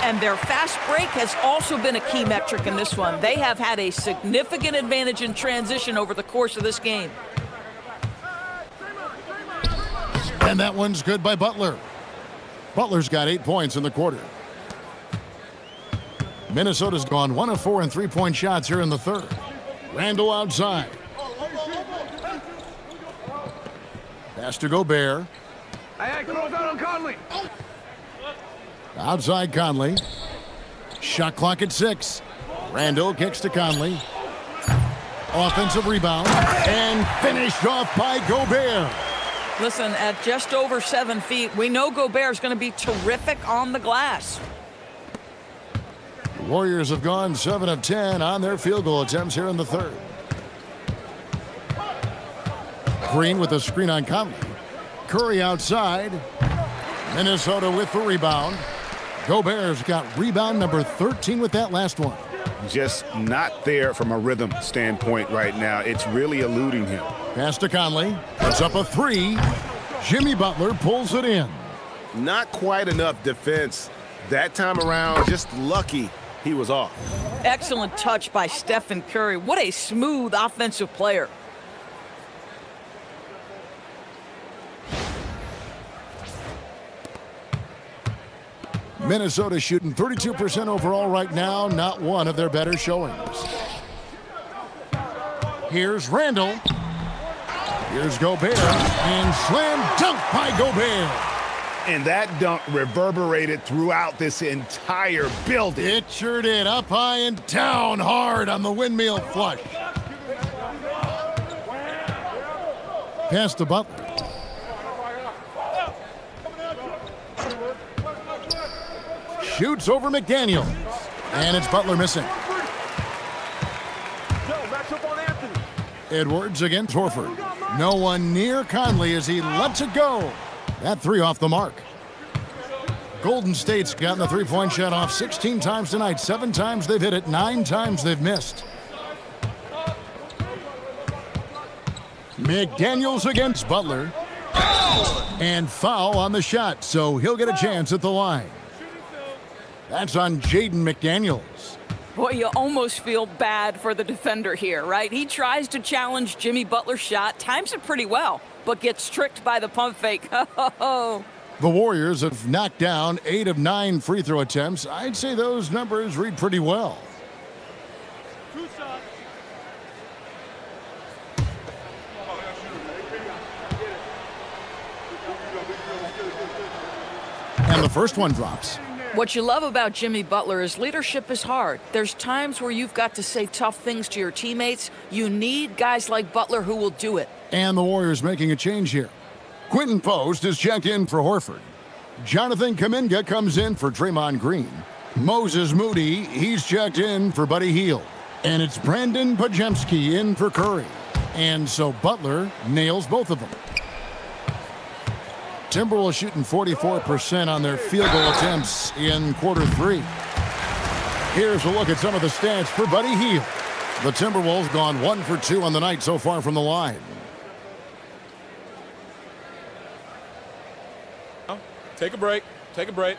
And their fast break has also been a key metric in this one. They have had a significant advantage in transition over the course of this game. And that one's good by Butler. Butler's got 8 points in the quarter. Minnesota's gone 1 of 4 in three-point shots here in the 3rd. Randall outside. Pass to Gobert. Hey, close out on Conley. Outside Conley. Shot clock at 6. Randall kicks to Conley. Offensive rebound. And finished off by Gobert. Listen, at just over 7 feet, we know Gobert's going to be terrific on the glass. The Warriors have gone 7 of 10 on their field goal attempts here in the 3rd. Green with a screen on Conley. Curry outside. Minnesota with the rebound. Gobert's got rebound number 13 with that last one. Just not there from a rhythm standpoint right now. It's really eluding him. Pass to Conley. Puts up a 3. Jimmy Butler pulls it in. Not quite enough defense. That time around, just lucky he was off. Excellent touch by Stephen Curry. What a smooth offensive player. Minnesota shooting 32% overall right now. Not one of their better showings. Here's Randall. Here's Gobert. And slam dunk by Gobert. And that dunk reverberated throughout this entire building. It sure did. Up high and down hard on the windmill flush. Pass to Butler. Shoots over McDaniels. And it's Butler missing. Edwards against Horford. No one near Conley as he lets it go. That 3 off the mark. Golden State's gotten the three-point shot off 16 times tonight. 7 times they've hit it, 9 times they've missed. McDaniels against Butler. And foul on the shot, so he'll get a chance at the line. That's on Jaden McDaniels. Boy, you almost feel bad for the defender here, right? He tries to challenge Jimmy Butler's shot, times it pretty well, but gets tricked by the pump fake. The Warriors have knocked down 8 of 9 free throw attempts. I'd say those numbers read pretty well. And the first one drops. What you love about Jimmy Butler is leadership is hard. There's times where you've got to say tough things to your teammates. You need guys like Butler who will do it. And the Warriors making a change here. Quentin Post is checked in for Horford. Jonathan Kuminga comes in for Draymond Green. Moses Moody, he's checked in for Buddy Hield. And it's Brandon Podziemski in for Curry. And so Butler nails both of them. Timberwolves shooting 44% on their field goal attempts in quarter 3. Here's a look at some of the stats for Buddy Hield. The Timberwolves gone 1 for 2 on the night so far from the line. Take a break. Take a break.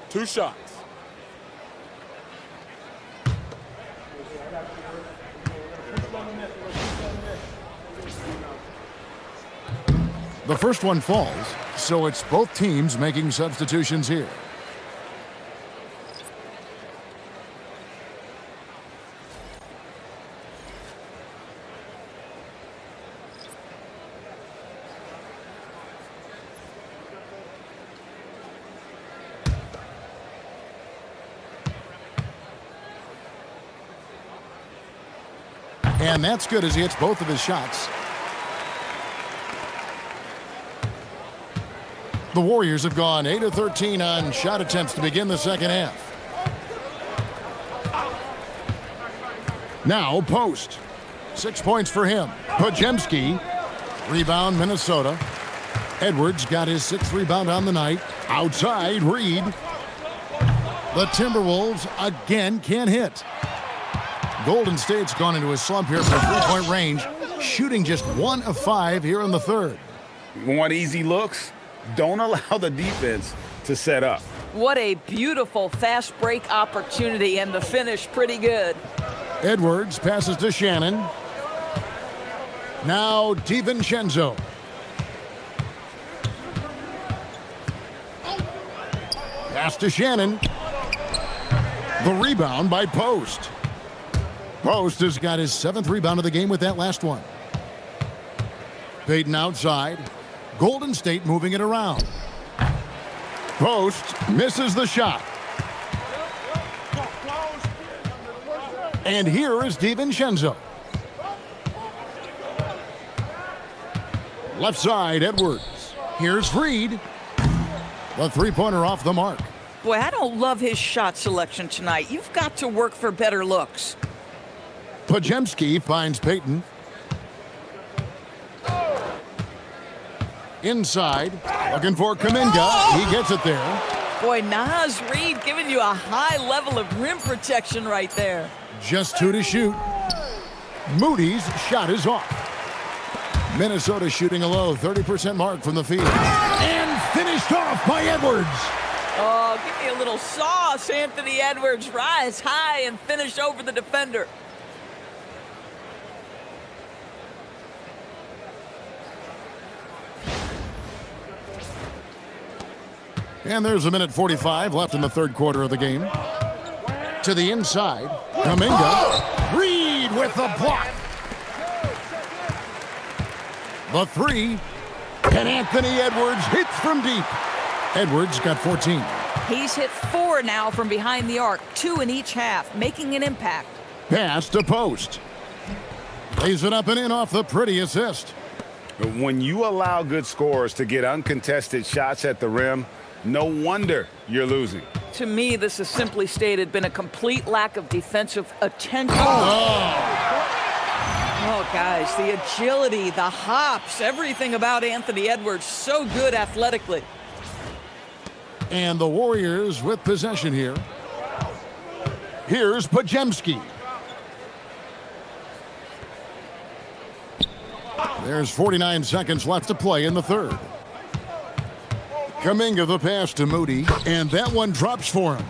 2 shots. The first one falls, so it's both teams making substitutions here. And that's good as he hits both of his shots. The Warriors have gone 8 of 13 on shot attempts to begin the second half. Now Post. 6 points for him. Podziemski. Rebound Minnesota. Edwards got his 6th rebound on the night. Outside Reed. The Timberwolves again can't hit. Golden State's gone into a slump here from three-point range, shooting just 1 of 5 here in the third. Want easy looks? Don't allow the defense to set up. What a beautiful fast break opportunity, and the finish pretty good. Edwards passes to Shannon. Now DiVincenzo. Pass to Shannon. The rebound by Post. Post has got his 7th rebound of the game with that last one. Payton outside. Golden State moving it around. Post misses the shot. And here is DiVincenzo. Left side, Edwards. Here's Reed. The three-pointer off the mark. Boy, I don't love his shot selection tonight. You've got to work for better looks. Podziemski finds Payton. Inside, looking for Kuminga. He gets it there. Boy, Naz Reid giving you a high level of rim protection right there. Just 2 to shoot. Moody's shot is off. Minnesota shooting a low 30% mark from the field. And finished off by Edwards. Oh, give me a little sauce, Anthony Edwards. Rise high and finish over the defender. And there's a minute 45 left in the third quarter of the game. To the inside, Kuminga. Reed with the block. The 3. And Anthony Edwards hits from deep. Edwards got 14. He's hit 4 now from behind the arc, 2 in each half, making an impact. Pass to Post. Lays it up and in off the pretty assist. When you allow good scorers to get uncontested shots at the rim, no wonder you're losing. To me, this has simply stated been a complete lack of defensive attention. Oh, guys, the agility, the hops, everything about Anthony Edwards, so good athletically. And the Warriors with possession here. Here's Pajemski. There's 49 seconds left to play in the third. Kuminga the pass to Moody, and that one drops for him.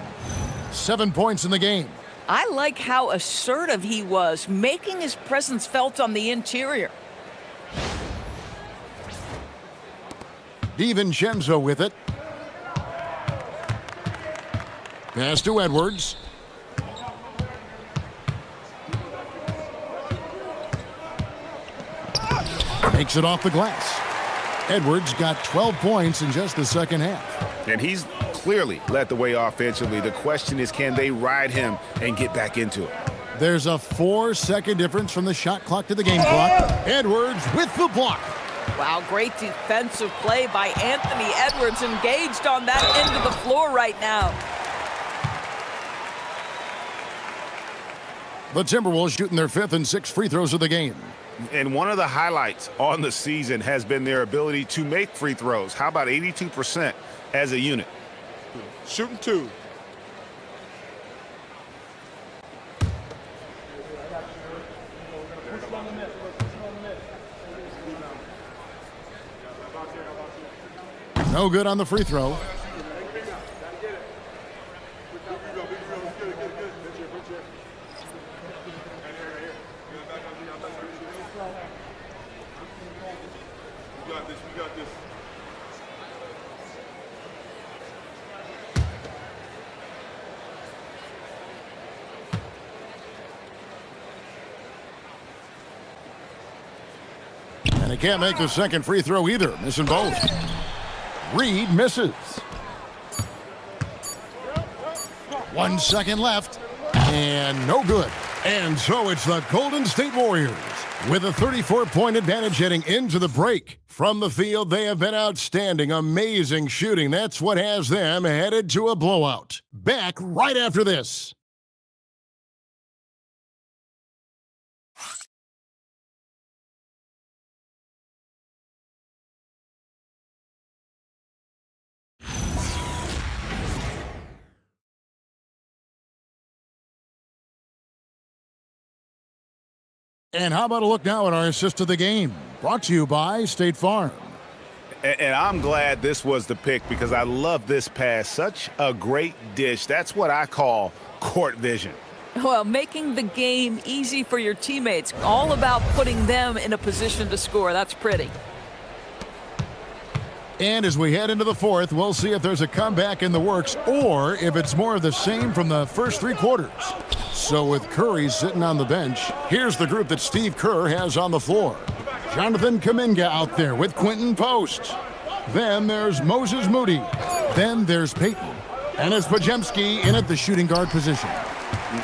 7 points in the game. I like how assertive he was, making his presence felt on the interior. DiVincenzo with it. Pass to Edwards. Takes it off the glass. Edwards got 12 points in just the second half. And he's clearly led the way offensively. The question is, can they ride him and get back into it? There's a 4-second difference from the shot clock to the game clock. Edwards with the block. Wow, great defensive play by Anthony Edwards, engaged on that end of the floor right now. The Timberwolves shooting their 5th and 6th free throws of the game. And one of the highlights on the season has been their ability to make free throws. How about 82% as a unit? Shooting 2. No good on the free throw. And he can't make the second free throw either, missing both. Reed misses. 1 second left, and no good. And so it's the Golden State Warriors with a 34-point advantage heading into the break. From the field, they have been outstanding, amazing shooting. That's what has them headed to a blowout. Back right after this. And how about a look now at our assist of the game? Brought to you by State Farm. And I'm glad this was the pick because I love this pass. Such a great dish. That's what I call court vision. Well, making the game easy for your teammates. All about putting them in a position to score. That's pretty. And as we head into the fourth, we'll see if there's a comeback in the works or if it's more of the same from the first 3 quarters. So with Curry sitting on the bench, here's the group that Steve Kerr has on the floor. Jonathan Kuminga out there with Quentin Post. Then there's Moses Moody. Then there's Peyton. And it's Pajemski in at the shooting guard position.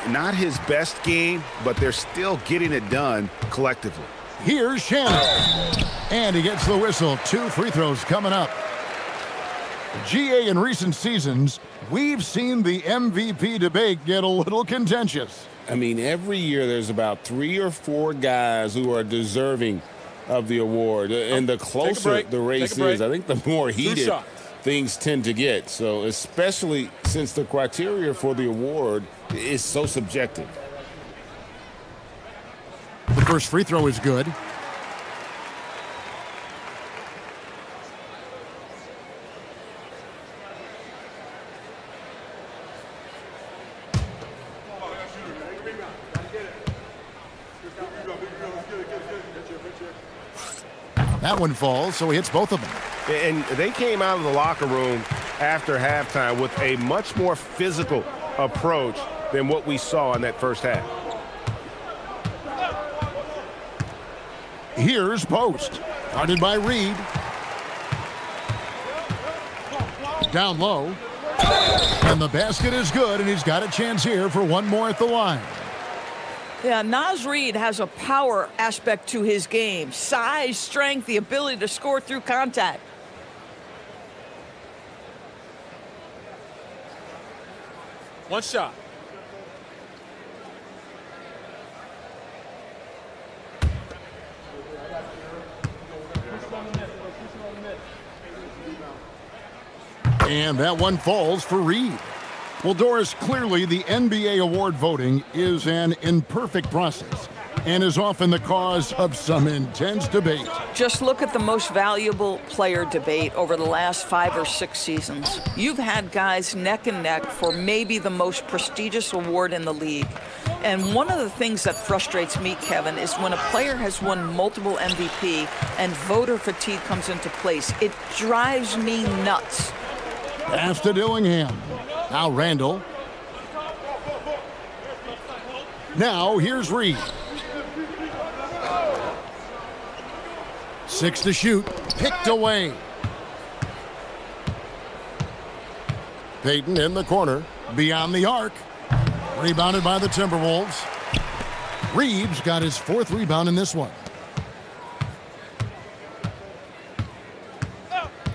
Not his best game, but they're still getting it done collectively. Here's Shannon. And he gets the whistle. 2 free throws coming up. GA in recent seasons, we've seen the MVP debate get a little contentious. I mean, every year there's about 3 or 4 guys who are deserving of the award. And the closer the race is, I think the more heated things tend to get. So especially since the criteria for the award is so subjective. The first free throw is good. That one falls, so he hits both of them. And they came out of the locker room after halftime with a much more physical approach than what we saw in that first half. Here's Post. Guarded by Reed. Down low. And the basket is good, and he's got a chance here for one more at the line. Yeah, Naz Reid has a power aspect to his game. Size, strength, the ability to score through contact. One shot. And that one falls for Reed. Well, Doris, clearly the NBA award voting is an imperfect process and is often the cause of some intense debate. Just look at the most valuable player debate over the last 5 or 6 seasons. You've had guys neck and neck for maybe the most prestigious award in the league. And one of the things that frustrates me, Kevin, is when a player has won multiple MVP and voter fatigue comes into place. It drives me nuts. Pass to Dillingham. Now Randall. Now here's Reed. 6 to shoot. Picked away. Payton in the corner. Beyond the arc. Rebounded by the Timberwolves. Reeves got his 4th rebound in this one.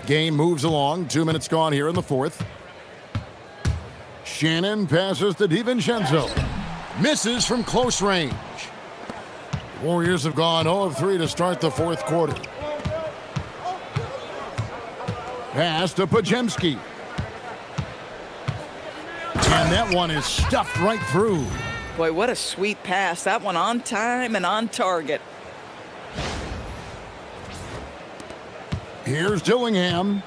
Game moves along. 2 minutes gone here in the 4th. Shannon passes to DiVincenzo. Misses from close range. Warriors have gone 0 of 3 to start the 4th quarter. Pass to Podziemski. And that one is stuffed right through. Boy, what a sweet pass. That one on time and on target. Here's Dillingham.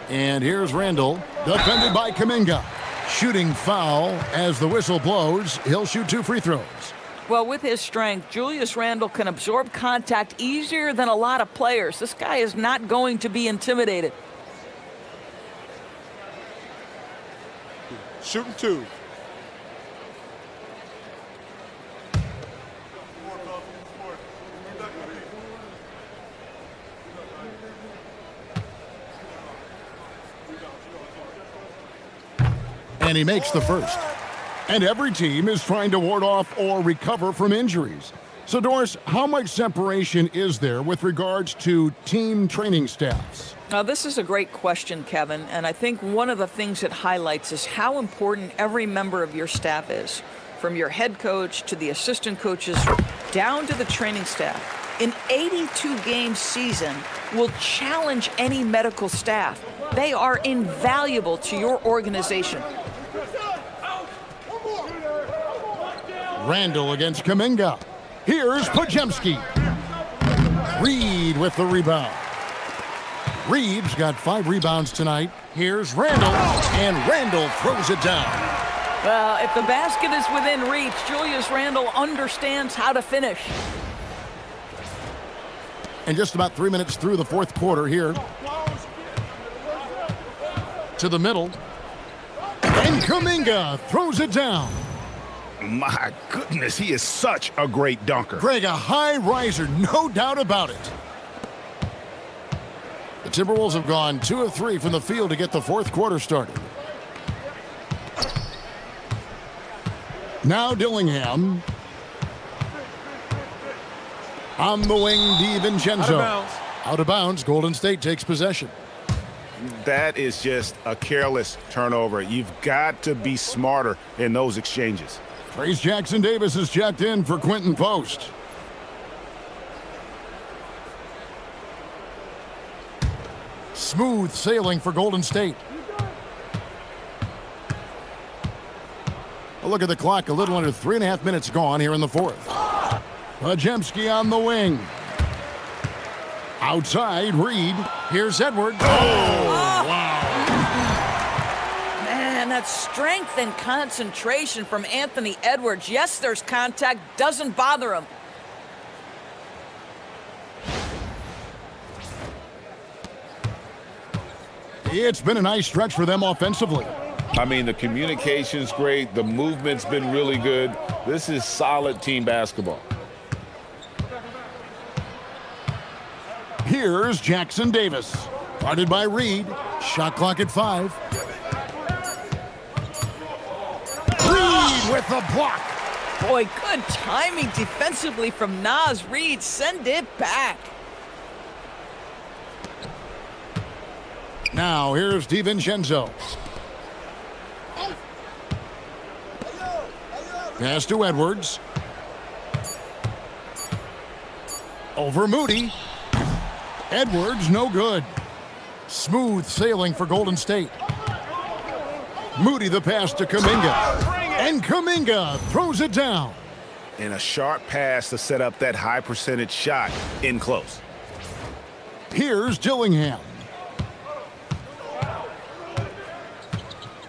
And here's Randall, defended by Kuminga. Shooting foul as the whistle blows. He'll shoot 2 free throws. Well, with his strength, Julius Randle can absorb contact easier than a lot of players. This guy is not going to be intimidated. Shooting 2. And he makes the first. And every team is trying to ward off or recover from injuries. So, Doris, how much separation is there with regards to team training staffs? Now, this is a great question, Kevin, and I think one of the things it highlights is how important every member of your staff is, from your head coach to the assistant coaches down to the training staff. An 82-game season will challenge any medical staff. They are invaluable to your organization. Randall against Kuminga. Here's Podziemski. Reed with the rebound. Reed's got 5 rebounds tonight. Here's Randall, and Randall throws it down. Well, if the basket is within reach, Julius Randle understands how to finish. And just about 3 minutes through the 4th quarter here. To the middle. And Kuminga throws it down. My goodness, he is such a great dunker. Greg, a high riser, no doubt about it. The Timberwolves have gone 2 of 3 from the field to get the 4th quarter started. Now Dillingham. On the wing, DiVincenzo. Out of bounds. Out of bounds, Golden State takes possession. That is just a careless turnover. You've got to be smarter in those exchanges. Trace Jackson-Davis is checked in for Quentin Post. Smooth sailing for Golden State. A look at the clock, a little under 3.5 minutes gone here in the 4th. Podziemski on the wing. Outside, Reed. Here's Edwards. Oh, wow. Man, that strength and concentration from Anthony Edwards. Yes, there's contact, doesn't bother him. It's been a nice stretch for them offensively. I mean, the communication's great. The movement's been really good. This is solid team basketball. Here's Jackson-Davis. Guarded by Reed. Shot clock at 5. Reed with the block. Boy, good timing defensively from Naz Reed. Send it back. Now here's DiVincenzo. Pass to Edwards. Over Moody. Edwards, no good. Smooth sailing for Golden State. Moody the pass to Kuminga. And Kuminga throws it down. And a sharp pass to set up that high percentage shot in close. Here's Dillingham.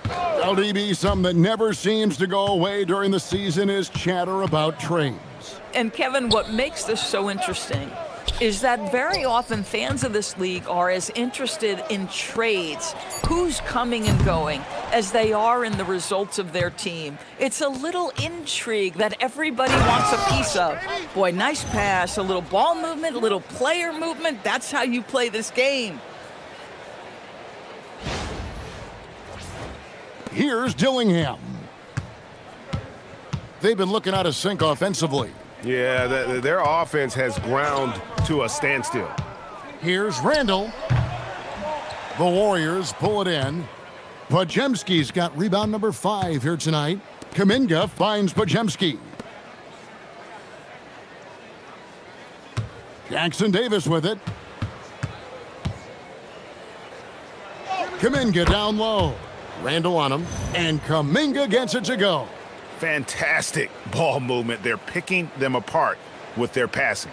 LDB, something that never seems to go away during the season is chatter about trades. And Kevin, what makes this so interesting is that very often fans of this league are as interested in trades, who's coming and going, as they are in the results of their team. It's a little intrigue that everybody wants a piece of. Boy, nice pass, a little ball movement, a little player movement. That's how you play this game. Here's Dillingham. They've been looking out of sync offensively. Yeah, their offense has ground to a standstill. Here's Randall. The Warriors pull it in. Podziemski's got rebound number 5 here tonight. Kuminga finds Podziemski. Jackson Davis with it. Kuminga down low. Randall on him. And Kuminga gets it to go. Fantastic ball movement. They're picking them apart with their passing.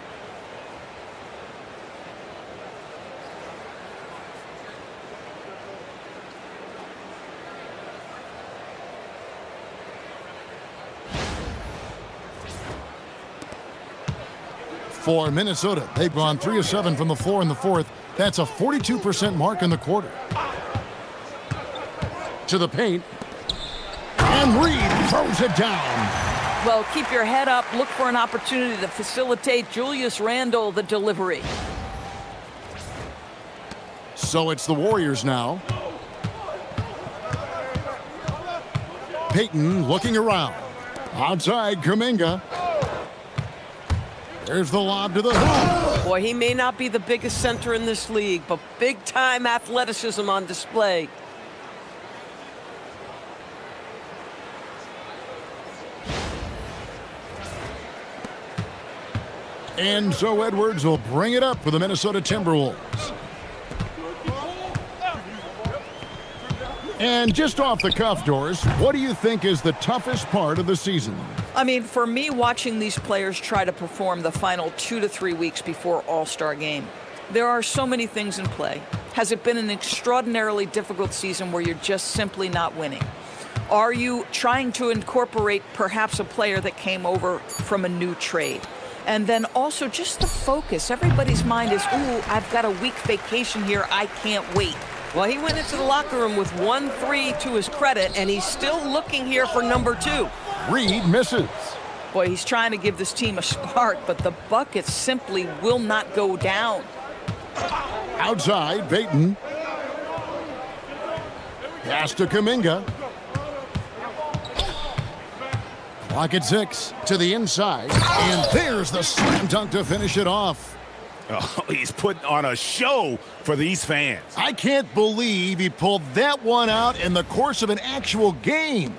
For Minnesota, they've gone 3 of 7 from the floor in the fourth. That's a 42% mark in the quarter. To the paint. And Reed throws it down. Well, keep your head up. Look for an opportunity to facilitate Julius Randle the delivery. So it's the Warriors now. Payton looking around. Outside, Kuminga. There's the lob to the hoop. Boy, he may not be the biggest center in this league, but big-time athleticism on display. And so Edwards will bring it up for the Minnesota Timberwolves. And just off the cuff, Doris, what do you think is the toughest part of the season? I mean, for me, watching these players try to perform the final 2 to 3 weeks before All-Star game, there are so many things in play. Has it been an extraordinarily difficult season where you're just simply not winning? Are you trying to incorporate perhaps a player that came over from a new trade? And then also just the focus. Everybody's mind is, ooh, I've got a week vacation here. I can't wait. Well, he went into the locker room with 1-3 to his credit, and he's still looking here for number 2. Reed misses. Boy, he's trying to give this team a spark, but the buckets simply will not go down. Outside, Payton. Pass to Kuminga. Clock at 6 to the inside. And there's the slam dunk to finish it off. Oh, he's putting on a show for these fans. I can't believe he pulled that one out in the course of an actual game.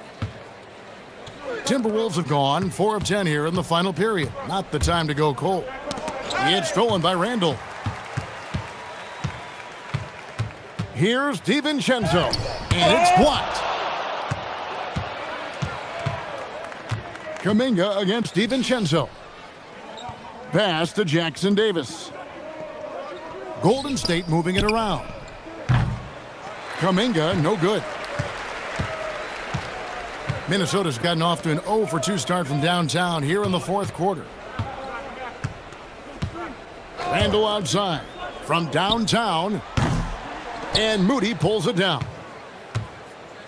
Timberwolves have gone 4 of 10 here in the final period. Not the time to go cold. It's stolen by Randall. Here's DiVincenzo, and it's blocked. Kuminga against DiVincenzo. Pass to Jackson Davis. Golden State moving it around. Kuminga, no good. Minnesota's gotten off to an 0 for 2 start from downtown here in the fourth quarter. Randall outside from downtown. And Moody pulls it down.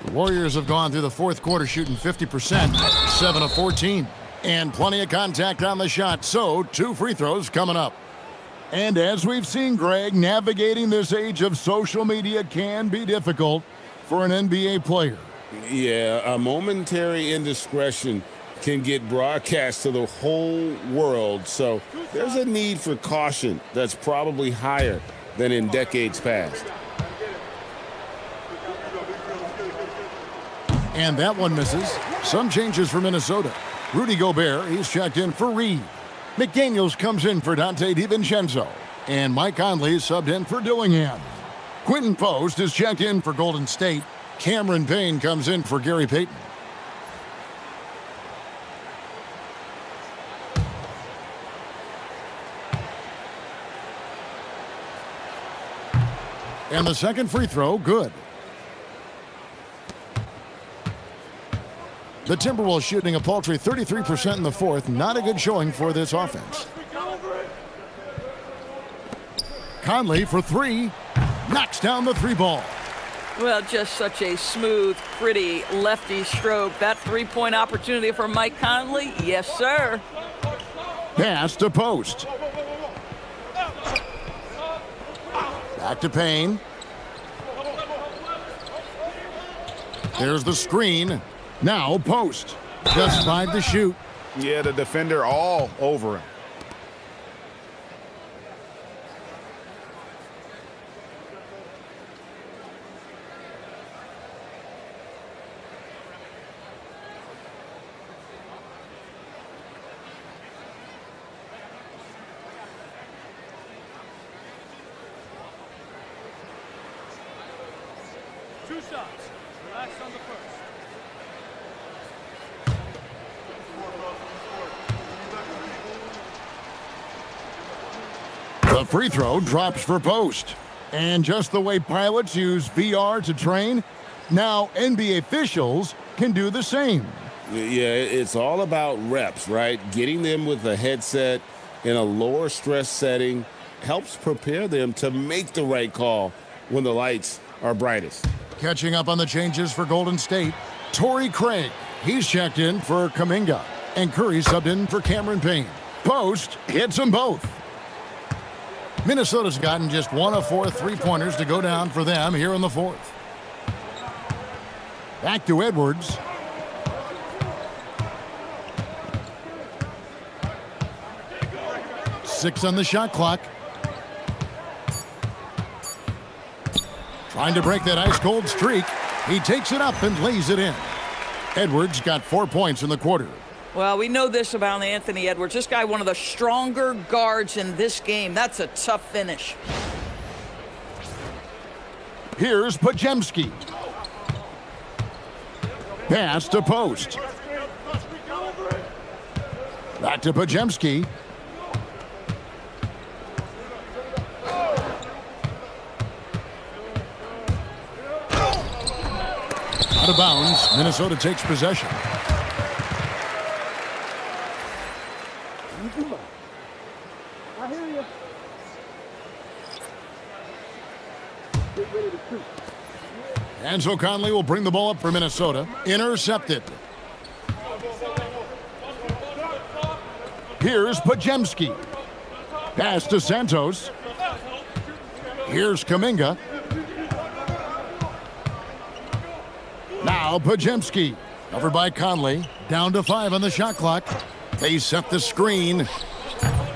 The Warriors have gone through the fourth quarter shooting 50%, 7 of 14. And plenty of contact on the shot, so 2 free throws coming up. And as we've seen, Greg, navigating this age of social media can be difficult for an NBA player. Yeah, a momentary indiscretion can get broadcast to the whole world, so there's a need for caution that's probably higher than in decades past. And that one misses. Some changes for Minnesota. Rudy Gobert, he's checked in for Reed. McDaniels comes in for Dante DiVincenzo. And Mike Conley subbed in for Dillingham. Quentin Post is checked in for Golden State. Cameron Payne comes in for Gary Payton. And the second free throw, good. The Timberwolves shooting a paltry 33% in the fourth. Not a good showing for this offense. Conley for three. Knocks down the three ball. Well, just such a smooth, pretty lefty stroke. That three-point opportunity for Mike Conley? Yes, sir. Pass to Post. Back to Payne. There's the screen. Now Post. Just 5 to shoot. Yeah, the defender all over him. Two shots. Relax on the first. The free throw drops for Post. And just the way pilots use VR to train, now NBA officials can do the same. Yeah, it's all about reps, right? Getting them with a headset in a lower stress setting helps prepare them to make the right call when the lights are brightest. Catching up on the changes for Golden State, Torrey Craig. He's checked in for Kuminga. And Curry subbed in for Cameron Payne. Post hits them both. Minnesota's gotten just 1 of 4 three-pointers to go down for them here in the fourth. Back to Edwards. Six on the shot clock. Trying to break that ice-cold streak. He takes it up and lays it in. Edwards got 4 points in the quarter. Well, we know this about Anthony Edwards. This guy, one of the stronger guards in this game. That's a tough finish. Here's Podziemski. Pass to Post. Back to Podziemski. Out of bounds. Minnesota takes possession. And so Conley will bring the ball up for Minnesota. Intercepted. Here's Podziemski. Pass to Santos. Here's Kuminga. Now Podziemski. Covered by Conley. Down to 5 on the shot clock. They set the screen.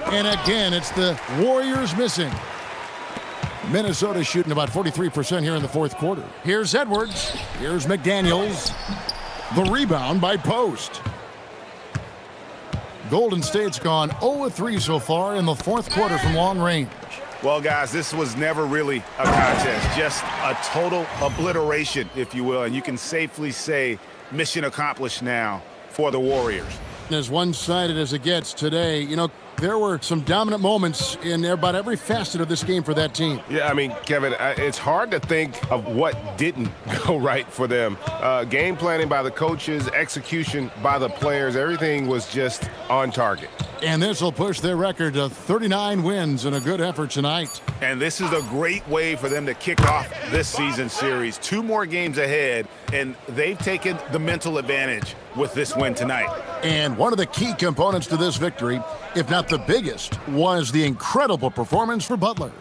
And again, it's the Warriors missing. Minnesota shooting about 43% here in the fourth quarter. Here's Edwards. Here's McDaniels. The rebound by Post. Golden State's gone 0-3 so far in the fourth quarter from long range. Well, guys, this was never really a contest, just a total obliteration, if you will. And you can safely say mission accomplished now for the Warriors. As one-sided as it gets today, you know, there were some dominant moments in about every facet of this game for that team. Yeah, I mean, Kevin, it's hard to think of what didn't go right for them. Game planning by the coaches, execution by the players, everything was just on target. And this will push their record to 39 wins in a good effort tonight. And this is a great way for them to kick off this season series. 2 more games ahead, and they've taken the mental advantage with this win tonight. And one of the key components to this victory, if not the biggest, was the incredible performance for Butler.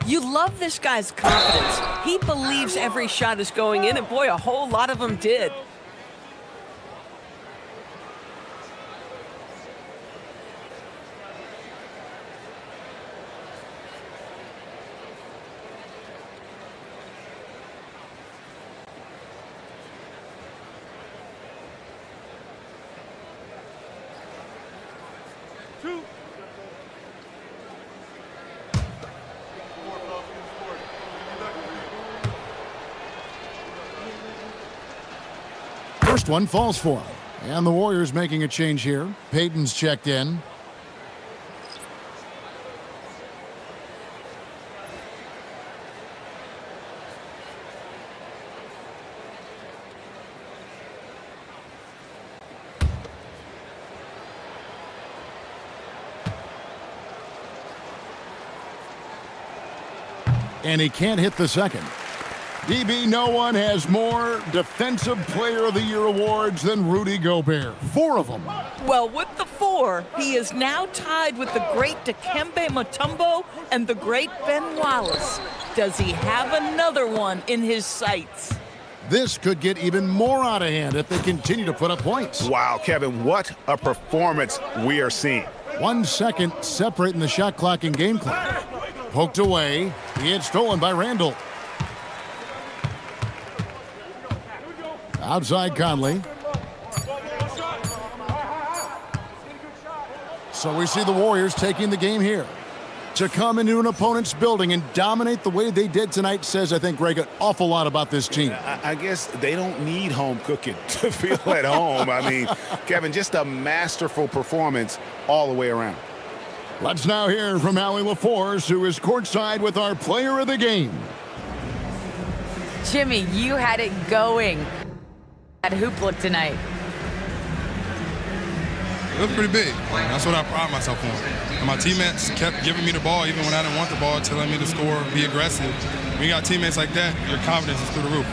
You love this guy's confidence. He believes every shot is going in, and boy, a whole lot of them did. First one falls for him. And the Warriors making a change here. Payton's checked in. And he can't hit the second. DB, no one has more Defensive Player of the Year awards than Rudy Gobert. 4 of them. Well, with the 4, he is now tied with the great Dikembe Mutombo and the great Ben Wallace. Does he have another one in his sights? This could get even more out of hand if they continue to put up points. Wow, Kevin, what a performance we are seeing. 1 second separating the shot clock and game clock. Poked away. He had stolen by Randall. Outside Conley. So we see the Warriors taking the game here. To come into an opponent's building and dominate the way they did tonight says, I think, Greg, an awful lot about this team. I guess they don't need home cooking to feel at home. I mean, Kevin, just a masterful performance all the way around. Let's now hear from Allie LaForce, who is courtside with our player of the game. Jimmy, you had it going at hoop look tonight. It was pretty big. That's what I pride myself on. And my teammates kept giving me the ball even when I didn't want the ball, telling me to score, be aggressive. When you got teammates like that, your confidence is through the roof.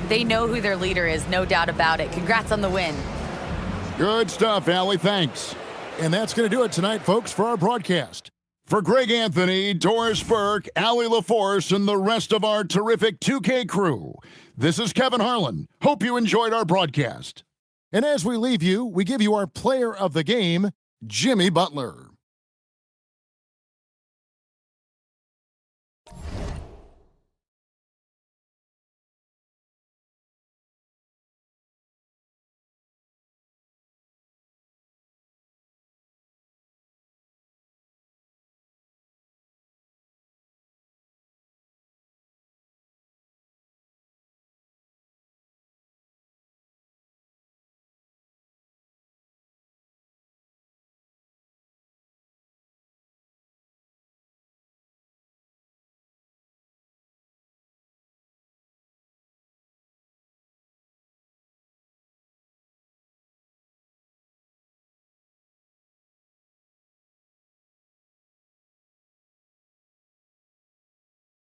They know who their leader is, no doubt about it. Congrats on the win. Good stuff, Allie. Thanks. And that's going to do it tonight, folks, for our broadcast. For Greg Anthony, Doris Burke, Allie LaForce, and the rest of our terrific 2K crew, this is Kevin Harlan. Hope you enjoyed our broadcast. And as we leave you, we give you our player of the game, Jimmy Butler.